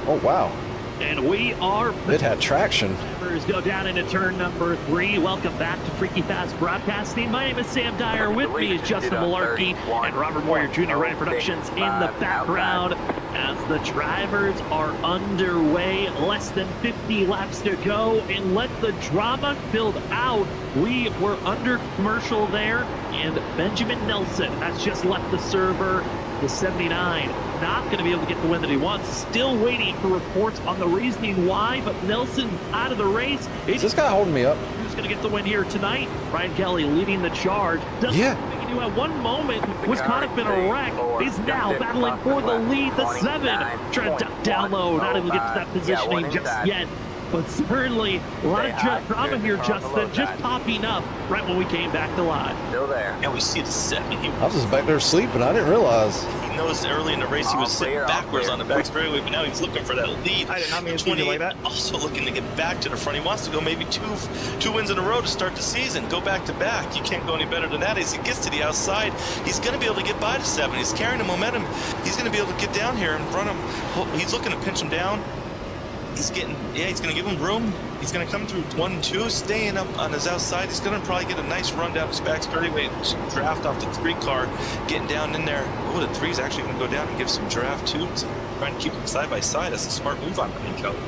Oh, wow. And we are... It had traction. Drivers go down into turn number 3. Welcome back to Freaky Fast Broadcasting. My name is Sam Dyer. With me is Justin Malarkey and Robert Moyer Jr. Running Productions in the background as the drivers are underway. Less than 50 laps to go, and let the drama build out. We were under commercial there, and Benjamin Nelson has just left the server. the 79 not going to be able to get the win that he wants. Still waiting for reports on the reasoning why, but Nelson's out of the race. Is this guy holding me up? Who's going to get the win here tonight? Ryan Kelly leading the charge. Doesn't think he knew at one moment was caught up in a wreck. He's now battling for the lead. The 7 trying to down low, not able to get to that positioning just yet. But certainly a lot of drama here, Justin, just popping up right when we came back to live. Still there. Yeah, we see the 7. I was just back there sleeping. I didn't realize. He knows early in the race he was sitting backwards on the back straightaway, but now he's looking for that lead. I did not mean The to do 28 that. also looking to get back to the front. He wants to go maybe two wins in a row to start the season. Go back to back. You can't go any better than that. As he gets to the outside, he's going to be able to get by the 7. He's carrying the momentum. He's going to be able to get down here and run him. He's looking to pinch him down. He's getting, he's going to give him room. He's going to come through 1 and 2, staying up on his outside. He's going to probably get a nice run down his back straightaway, draft off the 3 car, getting down in there. Oh, the 3's actually going to go down and give some draft too, trying to keep them side by side. That's a smart move on Ryan Kelly.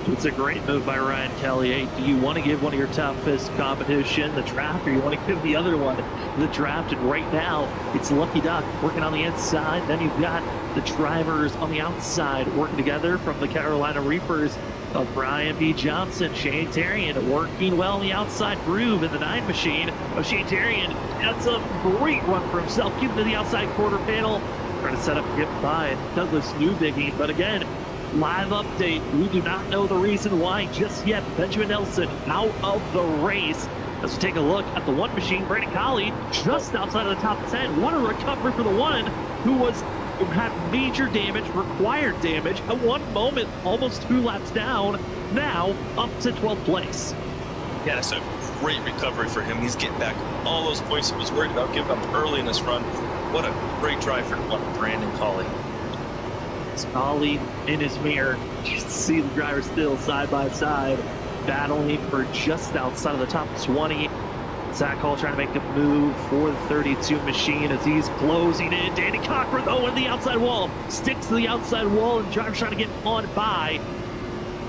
It's a great move by Ryan Kelly. Hey, do you want to give one of your toughest competition the draft, or you want to give the other one the draft? And right now, it's Lucky Duck working on the inside. Then you've got the drivers on the outside working together from the Carolina Reapers of Brian B. Johnson. Shane Tarian working well on the outside groove in the 9 machine of Shane Tarian. That's a great run for himself. Getting to the outside quarter panel. Trying to set up a get by Douglas Newbiggie. But again, live update. We do not know the reason why just yet. Benjamin Nelson out of the race. Let's take a look at the 1 machine. Brandon Colley just outside of the top 10. What a recovery for the 1 who had major damage, required damage. At one moment, almost 2 laps down. Now up to 12th place. Yeah, that's a great recovery for him. He's getting back all those points he was worried about giving up early in this run. What a great drive for Brandon Colley. Colley in his mirror. You see the drivers still side by side, battling for just outside of the top 20. Zach Hall trying to make a move for the 32 machine as he's closing in. Danny Cochran, though, in the outside wall. Sticks to the outside wall, and drivers trying to get on by.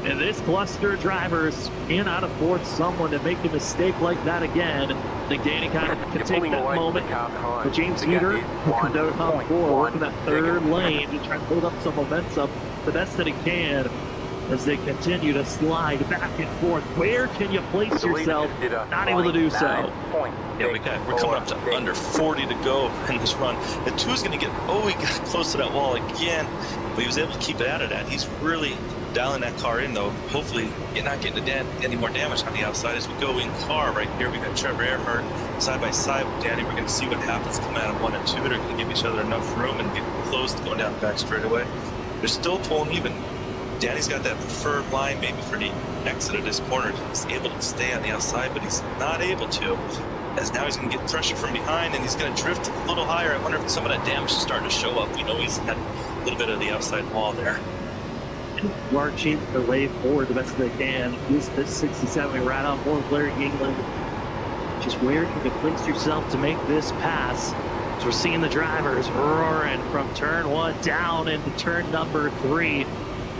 And this cluster of drivers cannot afford someone to make a mistake like that again. I think Danny Cochran can take that moment. But James Heater, who can go top 4, working that 3rd lane to try and build up some momentum the best that he can as they continue to slide back and forth. Where can you place yourself? Not able to do so. Yeah, we're coming up to under 40 to go in this run. The 2's going to get, he got close to that wall again, but he was able to keep it out of that. He's really dialing that car in, though. Hopefully, you're not getting any more damage on the outside as we go in car right here. We got Trevor Earhart side by side with Danny. We're going to see what happens coming out of 1 and 2. They're going to give each other enough room and get close to going down the back straightaway. They're still pulling even. Danny's got that preferred line maybe for the exit of this corner. He's able to stay on the outside, but he's not able to. As now he's going to get pressure from behind, and he's going to drift a little higher. I wonder if some of that damage is starting to show up. We know he's had a little bit of the outside wall there. Marching their way forward the best they can. Use this 67 right on board Larry England. Just where you can place yourself to make this pass. So we're seeing the drivers roaring from turn 1 down into turn number 3.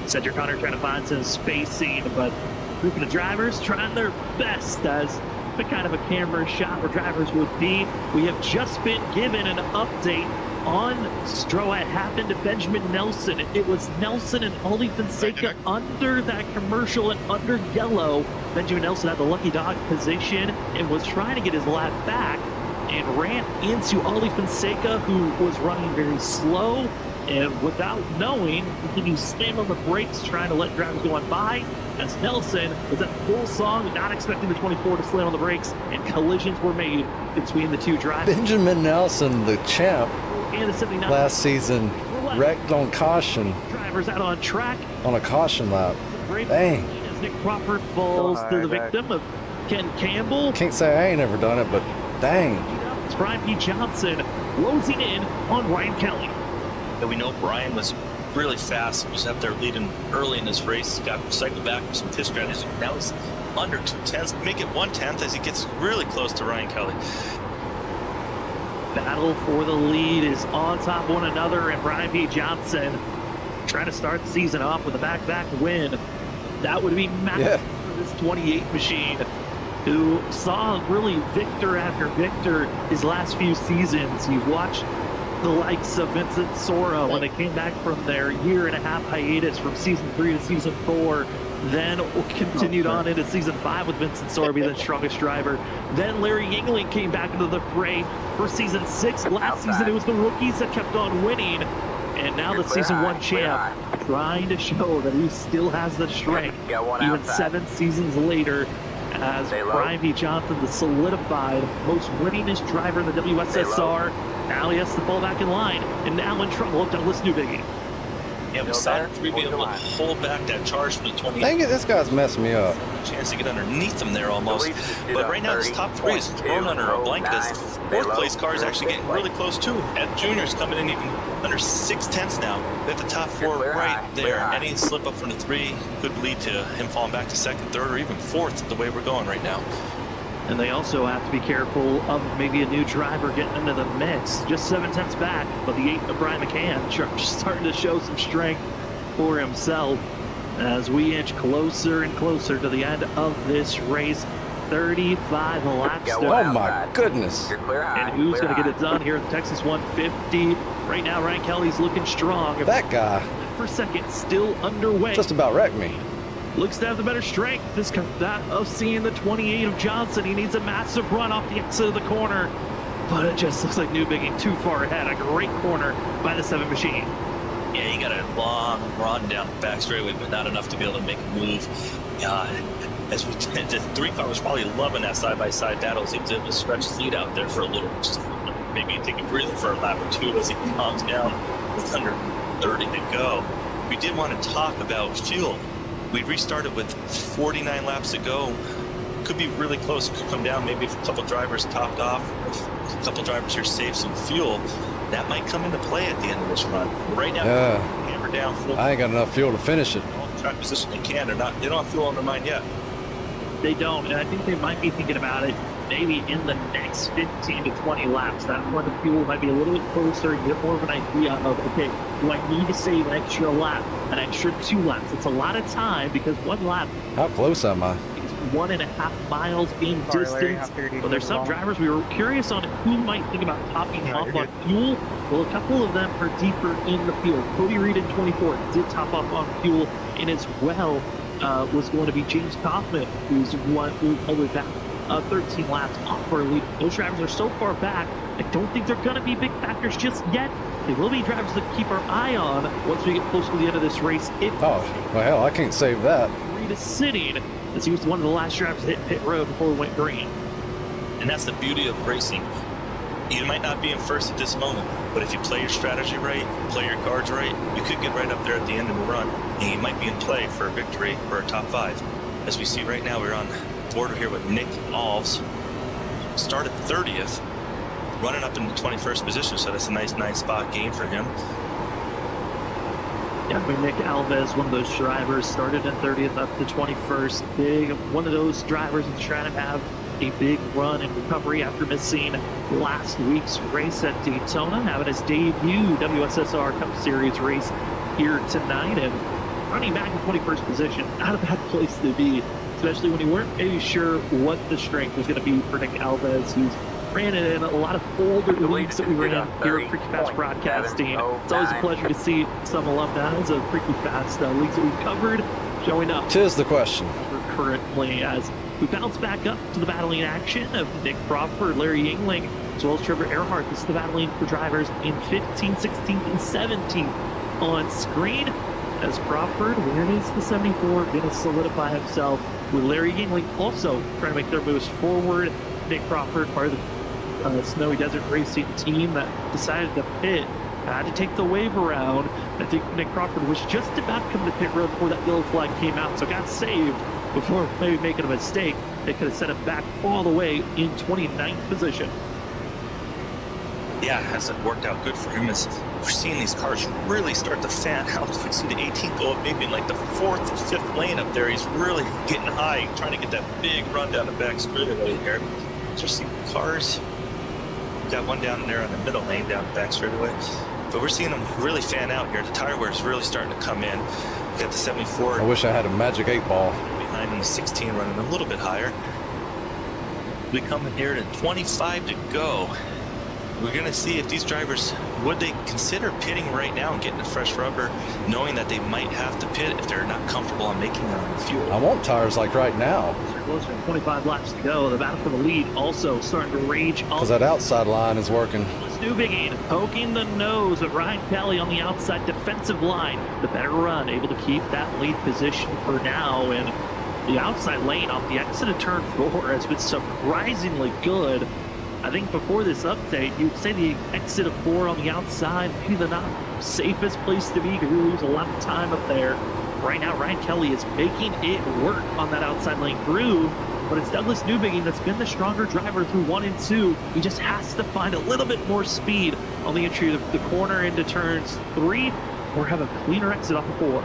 Cedric Hunter trying to find some spacing, but a group of the drivers trying their best as the kind of a camera shot where drivers would be. We have just been given an update on what happened to Benjamin Nelson. It was Nelson and Ollie Fonseca under that commercial and under yellow. Benjamin Nelson had the lucky dog position and was trying to get his lap back and ran into Ollie Fonseca, who was running very slow. And without knowing, he slammed on the brakes, trying to let drivers go on by. As Nelson was at full song, not expecting the 24 to slam on the brakes, and collisions were made between the 2 drivers. Benjamin Nelson, the champ, and the 79 last season, wrecked on caution. Drivers out on track. On a caution lap. Dang. As Nick Crawford falls to the victim of Ken Campbell. Can't say I ain't ever done it, but dang. It's Brian P. Johnson closing in on Ryan Kelly. And we know Brian was really fast. He was up there leading early in this race. Got cycled back with some pit strategy. Now he's under 2/10, make it 1/10 as he gets really close to Ryan Kelly. Battle for the lead is on top of one another, and Brian P. Johnson trying to start the season off with a back-to-back win. That would be massive for this 28 machine, who saw really victor after victor his last few seasons. You've watched the likes of Vincent Sora when they came back from their year-and-a-half hiatus from season 3 to season 4. Then continued on into season 5 with Vincent Sora being the strongest driver. Then Larry Yingling came back into the fray for season 6. Last season it was the rookies that kept on winning. And now the season 1 champ trying to show that he still has the strength. Even 7 seasons later, as Brian B. Johnson, the solidified most winningest driver in the WSSR. Now he has to fall back in line. And now in trouble. Douglas Newbiggie. Yeah, we saw the 3 be able to hold back that charge from the 28. Dang it, this guy's messing me up. Chance to get underneath them there almost. But right now, this top 3 is thrown under a blanket as the 4th place car is actually getting really close too. Ed Jr.'s coming in even under 6/10 now. We have the top 4 right there. Any slip up from the 3 could lead to him falling back to 2nd, 3rd, or even 4th the way we're going right now. And they also have to be careful of maybe a new driver getting into the mix. Just 7/10 back, but the 8 of Brian McCann starting to show some strength for himself as we inch closer and closer to the end of this race. 35 laps. Oh my goodness. And who's going to get it done here at the Texas 150? Right now, Ryan Kelly's looking strong. That guy. For second, still underway. Just about wrecked me. Looks to have the better strength. That of seeing the 28 of Johnson. He needs a massive run off the exit of the corner. But it just looks like Newbiggie too far ahead. A great corner by the 7 machine. Yeah, he got a long run down the back straightaway, but not enough to be able to make a move. As we the 3 car was probably loving that side-by-side battle. He was able to stretch his lead out there for a little bit. Just maybe take a breather for a lap or 2 as he calms down with under 30 to go. We did want to talk about fuel. We restarted with 49 laps to go. Could be really close. Could come down. Maybe if a couple drivers topped off, if a couple drivers here save some fuel, that might come into play at the end of this run. Right now, hammer down full. I ain't got enough fuel to finish it. Track position they can. They don't have fuel on their mind yet. They don't, and I think they might be thinking about it maybe in the next 15 to 20 laps. That's when the fuel might be a little bit closer and get more of an idea of, okay, do I need to save an extra lap, an extra 2 laps? It's a lot of time because 1 lap. How close am I? 1.5 miles in distance. But there's some drivers we were curious on who might think about topping off on fuel. Well, a couple of them are deeper in the field. Cody Reed in 24 did top off on fuel, and as well was going to be James Kaufman, who's all the way back 13 laps off our lead. Those drivers are so far back, I don't think they're going to be big factors just yet. They will be drivers to keep our eye on once we get close to the end of this race. Well, hell, I can't save that. Reed is sitting, as he was one of the last drivers to hit pit road before we went green. And that's the beauty of racing. You might not be in first at this moment, but if you play your strategy right, play your cards right, you could get right up there at the end of the run, and you might be in play for a victory or a top 5. As we see right now, we're on the border here with Nick Alves. Started 30th, running up in the 21st position, so that's a nice 9-spot gain for him. Yeah, I mean, Nick Alves, one of those drivers, started in 30th up to 21st. Big, one of those drivers that's trying to have a big run and recovery after missing last week's race at Daytona, having his debut WSSR Cup Series race here tonight, and running back in 21st position. Not a bad place to be, especially when you weren't maybe sure what the strength was going to be for Nick Alves, who's ran it in a lot of older leagues that we ran here at Freaky Fast Broadcasting. It's always a pleasure to see some alumni of Freaky Fast leagues that we've covered showing up. Tis the question. Currently, as we bounce back up to the battling action of Nick Crawford, Larry Yingling, as well as Trevor Earhart. This is the battling for drivers in 15th, 16th, and 17th on screen. As Crawford, where is the 74, going to solidify himself with Larry Yingling also trying to make their moves forward. Nick Crawford, part of the Snowy Desert Racing team that decided to pit, had to take the wave around. I think Nick Crawford was just about to come to pit road before that yellow flag came out, so got saved before maybe making a mistake. They could have set him back all the way in 29th position. Yeah, hasn't worked out good for him as we're seeing these cars really start to fan out. We see the 18th go up maybe in like the 4th or 5th lane up there. He's really getting high, trying to get that big run down the back straightaway here. So we're seeing cars. We've got one down there on the middle lane, down the back straightaway. But we're seeing them really fan out here. The tire wear is really starting to come in. We got the 74. I wish I had a magic 8-ball. Behind in the 16 running a little bit higher. We come in here to 25 to go. we're going to see if these drivers, would they consider pitting right now and getting a fresh rubber, knowing that they might have to pit if they're not comfortable on making their own fuel. I want tires like right now. Closer to 25 laps to go. The battle for the lead also starting to rage. Because that outside line is working. Newbigin poking the nose of Ryan Kelly on the outside defensive line. The better run, able to keep that lead position for now. And the outside lane off the exit of turn 4 has been surprisingly good. I think before this update, you'd say the exit of 4 on the outside, maybe the not safest place to be. You lose a lot of time up there. Right now, Ryan Kelly is making it work on that outside lane groove, but it's Douglas Newbigin that's been the stronger driver through 1 and 2. He just has to find a little bit more speed on the entry of the corner into turns 3, or have a cleaner exit off of 4.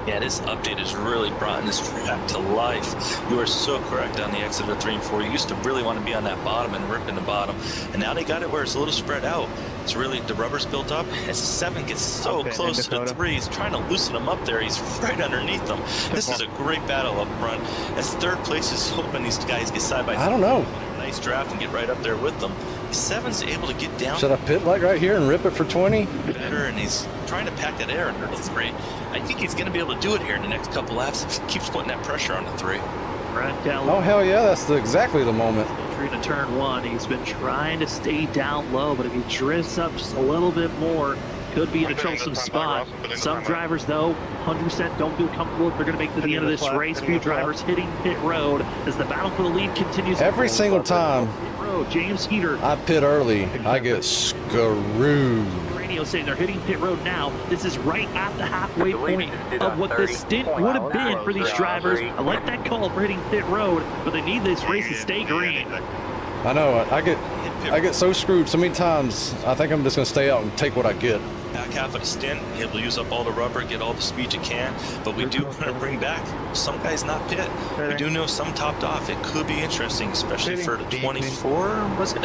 Yeah, this update has really brought this track to life. You are so correct on the exit of 3 and 4. You used to really want to be on that bottom and rip in the bottom. And now they got it where it's a little spread out. It's really, the rubber's built up. As 7 gets so close to the 3, he's trying to loosen him up there. He's right underneath them. This is a great battle up front. As 3rd place is hoping these guys get side by side. I don't know. Nice draft and get right up there with them. 7's able to get down. Should I pit like right here and rip it for 20? Better, and he's trying to pack that air under the 3. I think he's going to be able to do it here in the next couple laps if he keeps putting that pressure on the 3. Ryan Kelly. Oh, hell yeah, that's exactly the moment. Entry to turn 1. He's been trying to stay down low, but if he drifts up just a little bit more, could be in a troublesome spot. Some drivers, though, 100% don't feel comfortable if they're going to make it to the end of this race. Few drivers hitting pit road as the battle for the lead continues. Every single time Pit road, James Heater. I pit early, I get screwed. Radio saying they're hitting pit road now. This is right at the halfway point of what this stint would have been for these drivers. I like that call for hitting pit road, but they need this race to stay green. I know, I get so screwed so many times. I think I'm just going to stay out and take what I get. Back half of the stint, he'll use up all the rubber, get all the speed you can, but we do want to bring back some guys not pit. We do know some topped off. It could be interesting, especially for the 24, was it?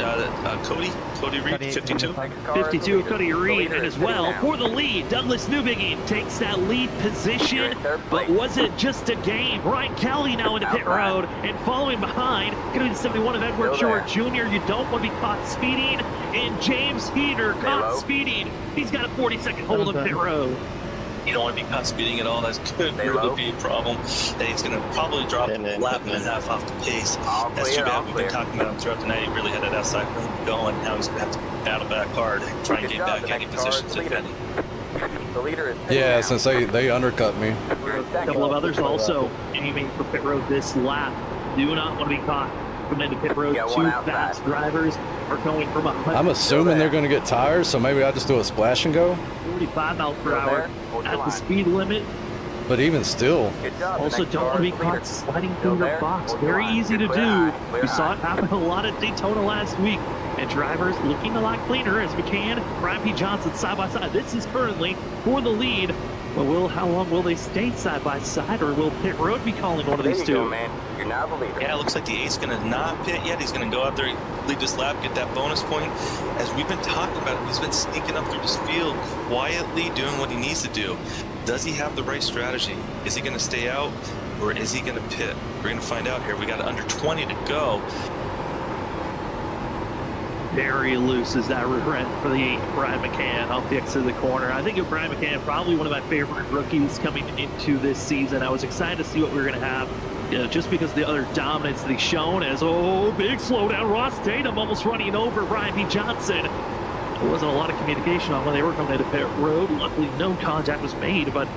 Cody Reed, 52. 52, Cody Reed, and as well for the lead, Douglas Newbigin takes that lead position, but was it just a game? Ryan Kelly now into pit road, and following behind, going to be the 71 of Edward Short Jr. You don't want to be caught speeding, and James Heater caught speeding. He's got a 40-second hold of pit road. You don't want to be caught speeding at all. That could really be a problem. That he's going to probably drop a lap and a half off the pace. That's too bad. We've been talking about him throughout the night. He really had that outside lane going. Now he's going to have to battle back hard and try and get back any positions, if any. The leader is Yeah, since they undercut me. A couple of others also aiming for pit road this lap. Do not want to be caught coming into pit road. 2 fast drivers are going from 100. I'm assuming they're going to get tires, so maybe I just do a splash and go. 45 miles per hour at the speed limit. But even still, Also, don't want to be caught sliding through the box. Very easy to do. We saw it happen a lot at Daytona last week. And drivers looking a lot cleaner as McCann, Brian P. Johnson side by side. This is currently for the lead. But how long will they stay side by side, or will pit road be calling one of these two? You're now the leader. Yeah, it looks like the 8's going to not pit yet. He's going to go out there, lead this lap, get that bonus point. As we've been talking about, he's been sneaking up through this field, quietly doing what he needs to do. Does he have the right strategy? Is he going to stay out, or is he going to pit? We're going to find out here. We got under 20 to go. Very loose is that rear for the 8, Brian McCann off the exit of the corner. I think of Brian McCann, probably one of my favorite rookies coming into this season. I was excited to see what we were going to have, just because of the other dominance that he's shown as, big slowdown. Ross Tatum almost running over Brian P. Johnson. There wasn't a lot of communication on when they were coming into pit road. Luckily, no contact was made, but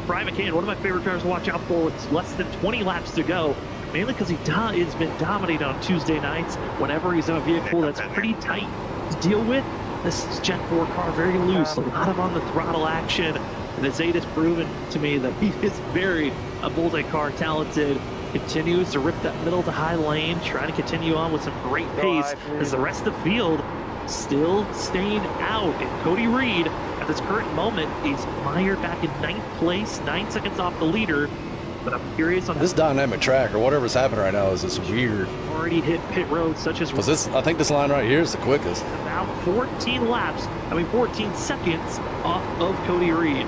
Brian McCann, one of my favorite drivers to watch out for with less than 20 laps to go. Mainly because has been dominating on Tuesday nights whenever he's in a vehicle that's pretty tight to deal with. This is Gen 4 car, very loose, a lot of on the throttle action. And this 8 has proven to me that he is very multi-car talented. Continues to rip that middle to high lane, trying to continue on with some great pace as the rest of the field still staying out. And Cody Reed, at this current moment, is mired back in 9th place, 9 seconds off the leader. But I'm curious on this dynamic track or whatever's happening right now is just weird. Already hit pit road, such as I think this line right here is the quickest. About 14 seconds off of Cody Reed.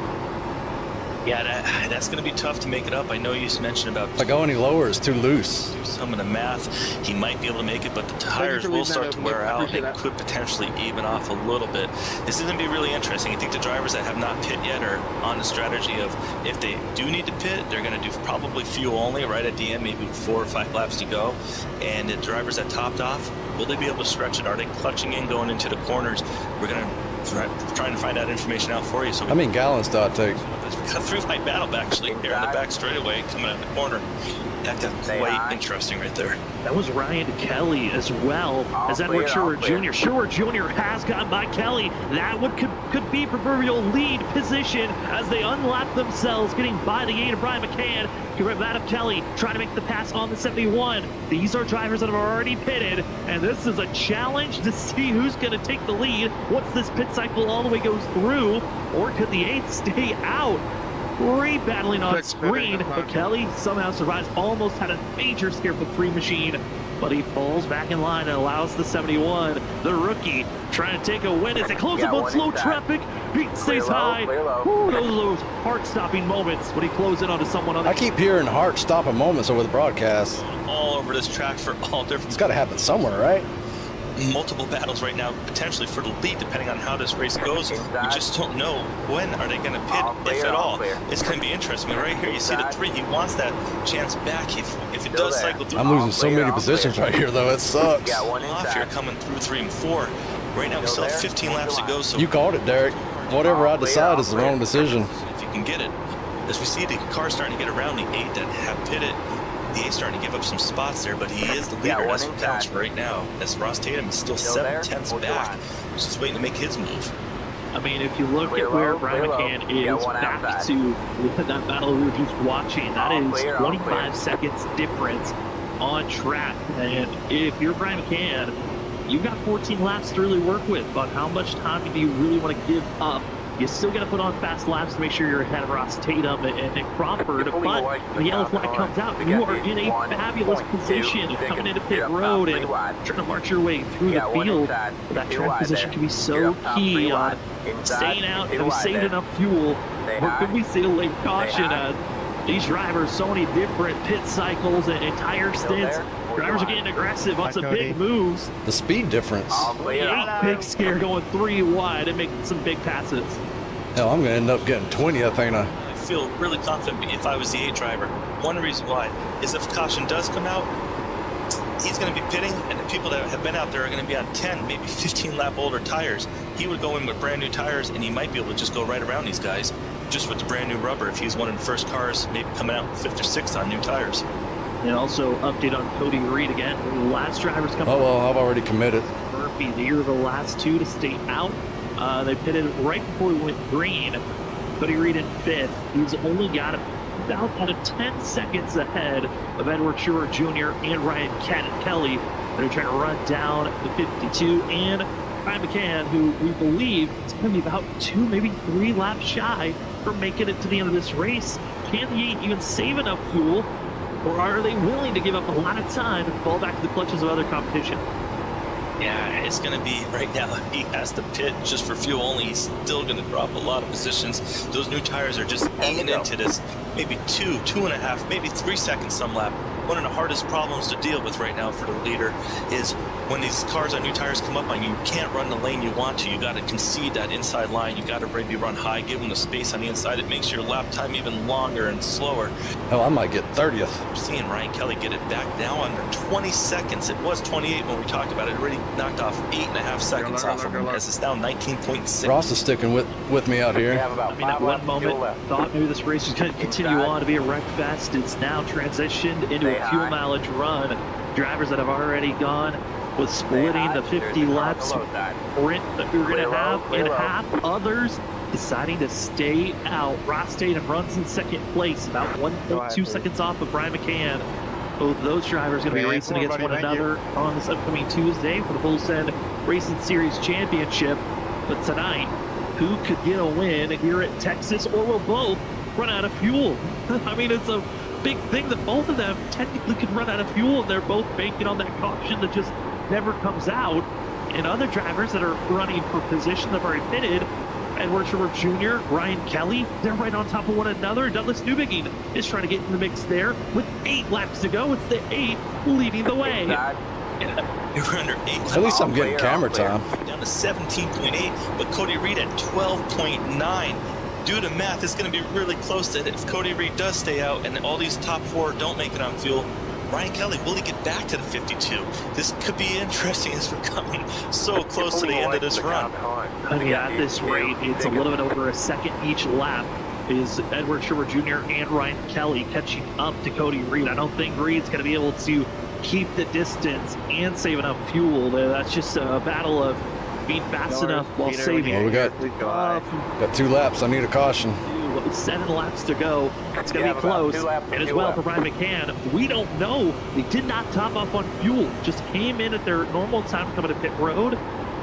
Yeah, that's going to be tough to make it up. I know you mentioned about If I go any lower, it's too loose. some of the math. He might be able to make it, but the tires will start to wear out. They could potentially even off a little bit. This is going to be really interesting. I think the drivers that have not pit yet are on the strategy of if they do need to pit, they're going to do probably fuel only right at the end, maybe 4 or 5 laps to go. And the drivers that topped off, will they be able to stretch it? Are they clutching in going into the corners? We're going to trying to find that information out for you. So How many gallons do I take? we got through light battle actually here in the back straightaway coming out the corner. That got quite interesting right there. That was Ryan Kelly as well as Edward Shore Jr. Shore Jr. has gotten by Kelly. That would could be proverbial lead position as they unlap themselves, getting by the 8 of Brian McCann. That of Kelly trying to make the pass on the 71. These are drivers that have already pitted, and this is a challenge to see who's going to take the lead once this pit cycle all the way goes through, or could the 8 stay out? Great battling on screen, but Kelly somehow survives. Almost had a major scare for the 3 machine, but he falls back in line and allows the 71, the rookie, trying to take a win as they close up on slow traffic. Pete stays high. Ooh, those heart-stopping moments when he closes in onto someone on the... I keep hearing heart-stopping moments over the broadcast. All over this track for all different... It's got to happen somewhere, right? Multiple battles right now, potentially for the lead, depending on how this race goes. We just don't know when are they going to pit, if at all. It's going to be interesting. Right here, you see the 3. He wants that chance back if it does cycle through. I'm losing so many positions right here, though. It sucks. Off here coming through 3 and 4. Right now, we still have 15 laps to go. So you called it, Derek. Whatever I decide is the wrong decision. If you can get it. As we see the car starting to get around the 8 that have pitted. The 8 starting to give up some spots there, but he is the leader as it counts right now. As Ross Tatum is still 7/10 back. He's just waiting to make his move. I mean, if you look at where Brian McCann is back to that battle we were just watching, that is 25 seconds difference on track. And if you're Brian McCann, you've got 14 laps to really work with, but how much time do you really want to give up? You still got to put on fast laps to make sure you're ahead of Ross Tatum and Nick Crawford, but when the yellow flag comes out, you are in a fabulous position coming into pit road and trying to march your way through the field. That track position can be so key on staying out. Have we saved enough fuel? Or could we see a late caution? These drivers, so many different pit cycles and tire stints. Drivers are getting aggressive on some big moves. The speed difference. Big scare going 3 wide and making some big passes. Hell, I'm going to end up getting 20, I think. I feel really confident if I was the 8 driver. One reason why is if caution does come out, he's going to be pitting, and the people that have been out there are going to be on 10, maybe 15 lap older tires. He would go in with brand new tires, and he might be able to just go right around these guys just with the brand new rubber if he's one of the first cars, maybe coming out 5th or 6th on new tires. And also update on Cody Reed again. The last drivers coming. Oh well, I've already committed. Murphy, they are the last 2 to stay out. They pitted right before we went green. Cody Reed in 5th. He's only got about 10 seconds ahead of Edward Shore Jr. and Ryan Kelly. They're trying to run down the 52 and Brian McCann, who we believe is going to be about 2, maybe 3 laps shy from making it to the end of this race. Can the 8 even save enough fuel? Or are they willing to give up a lot of time and fall back to the clutches of other competition? Yeah, it's going to be right now. If he has to pit just for fuel only, he's still going to drop a lot of positions. Those new tires are just eating into this. Maybe 2, 2.5, maybe 3 seconds some lap. One of the hardest problems to deal with right now for the leader is when these cars on new tires come up on you, you can't run the lane you want to. You got to concede that inside line. You got to maybe run high, give them the space on the inside. It makes your lap time even longer and slower. Hell, I might get 30th. We're seeing Ryan Kelly get it back now under 20 seconds. It was 28 when we talked about it. Already knocked off 8.5 seconds off of him as it's down 19.6. Ross is sticking with me out here. I mean, at one moment, thought maybe this race was going to continue on to be a wreck fest. It's now transitioned into a fuel mileage run. Drivers that have already gone with splitting the 50 laps sprint that we were going to have in half. Others deciding to stay out. Ross Tatum runs in 2nd place, about 1.2 seconds off of Brian McCann. Both those drivers going to be racing against one another on this upcoming Tuesday for the Full Send Racing Series Championship. But tonight, who could get a win here at Texas, or will both run out of fuel? I mean, it's a big thing that both of them technically could run out of fuel, and they're both banking on that caution that just never comes out. And other drivers that are running for position that have already pitted, Edward Schubert Jr., Ryan Kelly, they're right on top of one another. Douglas Newbegin is trying to get in the mix there with 8 laps to go. It's the 8 leading the way. We're under 8 laps. At least I'm getting camera time. Down to 17.8, but Cody Reed at 12.9. Due to math, it's going to be really close to it. If Cody Reed does stay out and all these top 4 don't make it on fuel, Ryan Kelly, will he get back to the 52? This could be interesting as we're coming so close to the end of this run. I mean, at this rate, it's a little bit over a second each lap. Is Edward Schubert Jr. and Ryan Kelly catching up to Cody Reed? I don't think Reed's going to be able to keep the distance and save enough fuel. That's just a battle of being fast enough while saving. Well, we got 2 laps. I need a caution. 7 laps to go. It's going to be close. And as well for Brian McCann, we don't know. They did not top up on fuel. Just came in at their normal time coming to pit road.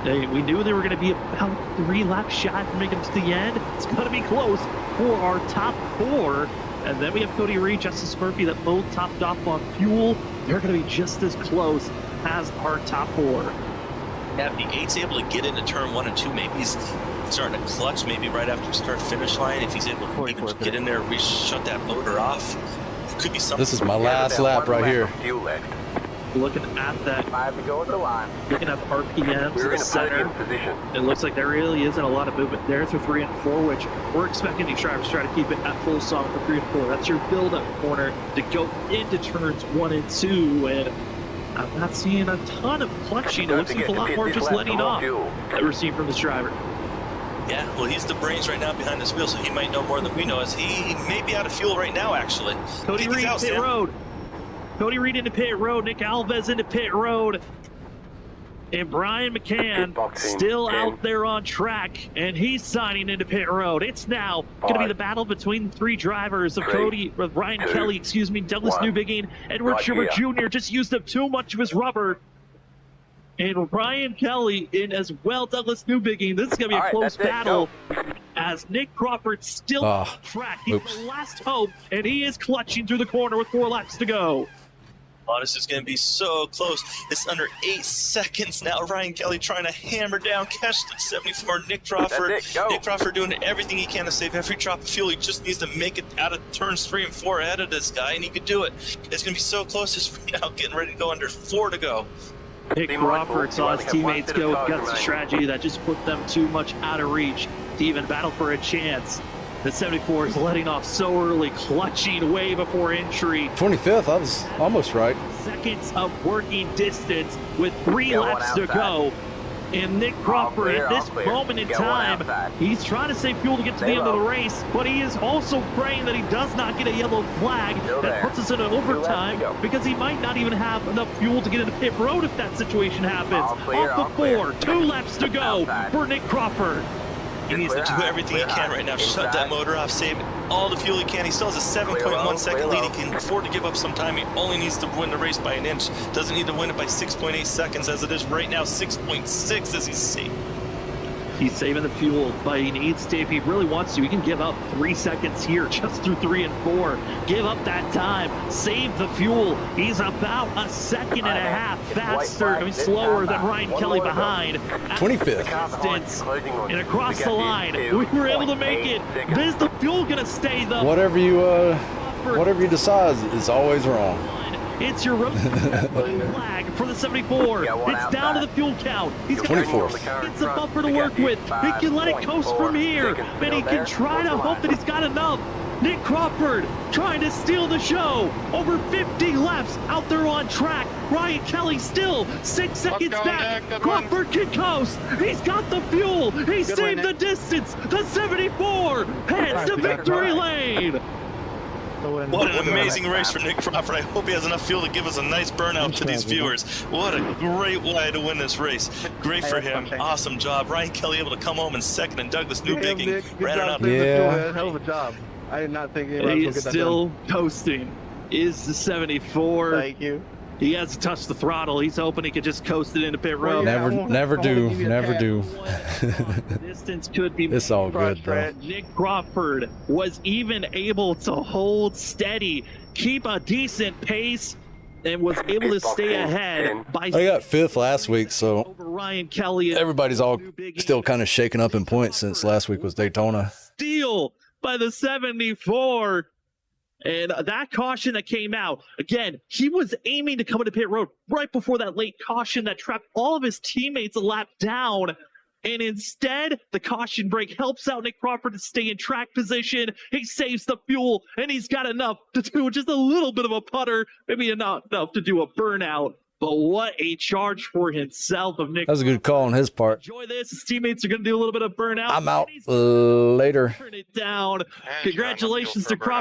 We knew they were going to be about 3 laps shy from making it to the end. It's going to be close for our top 4. And then we have Cody Reed, Justice Murphy that both topped off on fuel. They're going to be just as close as our top 4. Yeah, if the 8's able to get into turn 1 and 2, maybe he's starting to clutch maybe right after start finish line. If he's able to even get in there and shut that motor off, it could be something. This is my last lap right here. Looking at that, 5 to go at the line. looking at the RPMs in the center, it looks like there really isn't a lot of movement there through 3 and 4, which we're expecting these drivers to try to keep it at full song for 3 and 4. That's your build-up corner to go into turns 1 and 2, and I'm not seeing a ton of clutching. It looks like a lot more just letting off that we're seeing from this driver. Yeah, well, he's the brains right now behind this wheel, so he might know more than we know, as he may be out of fuel right now, actually. Cody Reed, pit road. Cody Reed into pit road. Nick Alves into pit road. And Brian McCann still out there on track, and he's signing into pit road. It's now going to be the battle between 3 drivers of Ryan Kelly, Douglas Newbegin, Edward Schubert Jr. just used up too much of his rubber. And Ryan Kelly in as well, Douglas Newbegin. This is going to be a close battle as Nick Crawford still on track. He's the last hope, and he is clutching through the corner with 4 laps to go. Oh, this is going to be so close. It's under 8 seconds now. Ryan Kelly trying to hammer down, catch the 74. Nick Crawford. Nick Crawford doing everything he can to save every drop of fuel. He just needs to make it out of turns 3 and 4 ahead of this guy, and he could do it. It's going to be so close. It's right now getting ready to go under 4 to go. Nick Crawford saw his teammates go with guts strategy that just put them too much out of reach to even battle for a chance. The 74 is letting off so early, clutching way before entry. 25th, I was almost right. Seconds of working distance with 3 laps to go. And Nick Crawford, at this moment in time, he's trying to save fuel to get to the end of the race, but he is also praying that he does not get a yellow flag that puts us in an overtime, because he might not even have enough fuel to get into pit road if that situation happens. Off the 4, 2 laps to go for Nick Crawford. He needs to do everything he can right now. Shut that motor off, save all the fuel he can. He still has a 7.1 second lead. He can afford to give up some time. He only needs to win the race by 1 inch. Doesn't need to win it by 6.8 seconds as it is right now. 6.6 as he's safe. He's saving the fuel, but he needs to, if he really wants to, he can give up 3 seconds here just through 3 and 4. Give up that time, save the fuel. He's about a second and a half faster, slower than Ryan Kelly behind. 25th. And across the line, we were able to make it. Is the fuel going to stay though? Whatever you decide is always wrong. It's your road flag for the 74. It's down to the fuel count. He's got 24th. It's a bumper to work with. He can let it coast from here, and he can try to hope that he's got enough. Nick Crawford trying to steal the show. Over 50 laps out there on track. Ryan Kelly still 6 seconds back. Crawford can coast. He's got the fuel. He saved the distance. The 74 heads to victory lane. What an amazing race for Nick Crawford. I hope he has enough fuel to give us a nice burnout to these viewers. What a great way to win this race. Great for him. Awesome job. Ryan Kelly able to come home in second, and Douglas Newbegin ran it up. Yeah. Hell of a job. I did not think he's still coasting. Is the 74. Thank you. He has to touch the throttle. He's hoping he could just coast it into pit road. Never do. Distance could be. It's all good though. Nick Crawford was even able to hold steady, keep a decent pace, and was able to stay ahead by I got 5th last week, so over Ryan Kelly. And everybody's all still kind of shaken up in points since last week was Daytona. Steal by the 74. And that caution that came out, again, he was aiming to come into pit road right before that late caution that trapped all of his teammates a lap down. And instead, the caution brake helps out Nick Crawford to stay in track position. He saves the fuel, and he's got enough to do just a little bit of a putter, maybe not enough to do a burnout. But what a charge for himself of Nick. That was a good call on his part. Enjoy this. His teammates are going to do a little bit of burnout. I'm out later. Turn it down. Congratulations to Crawford.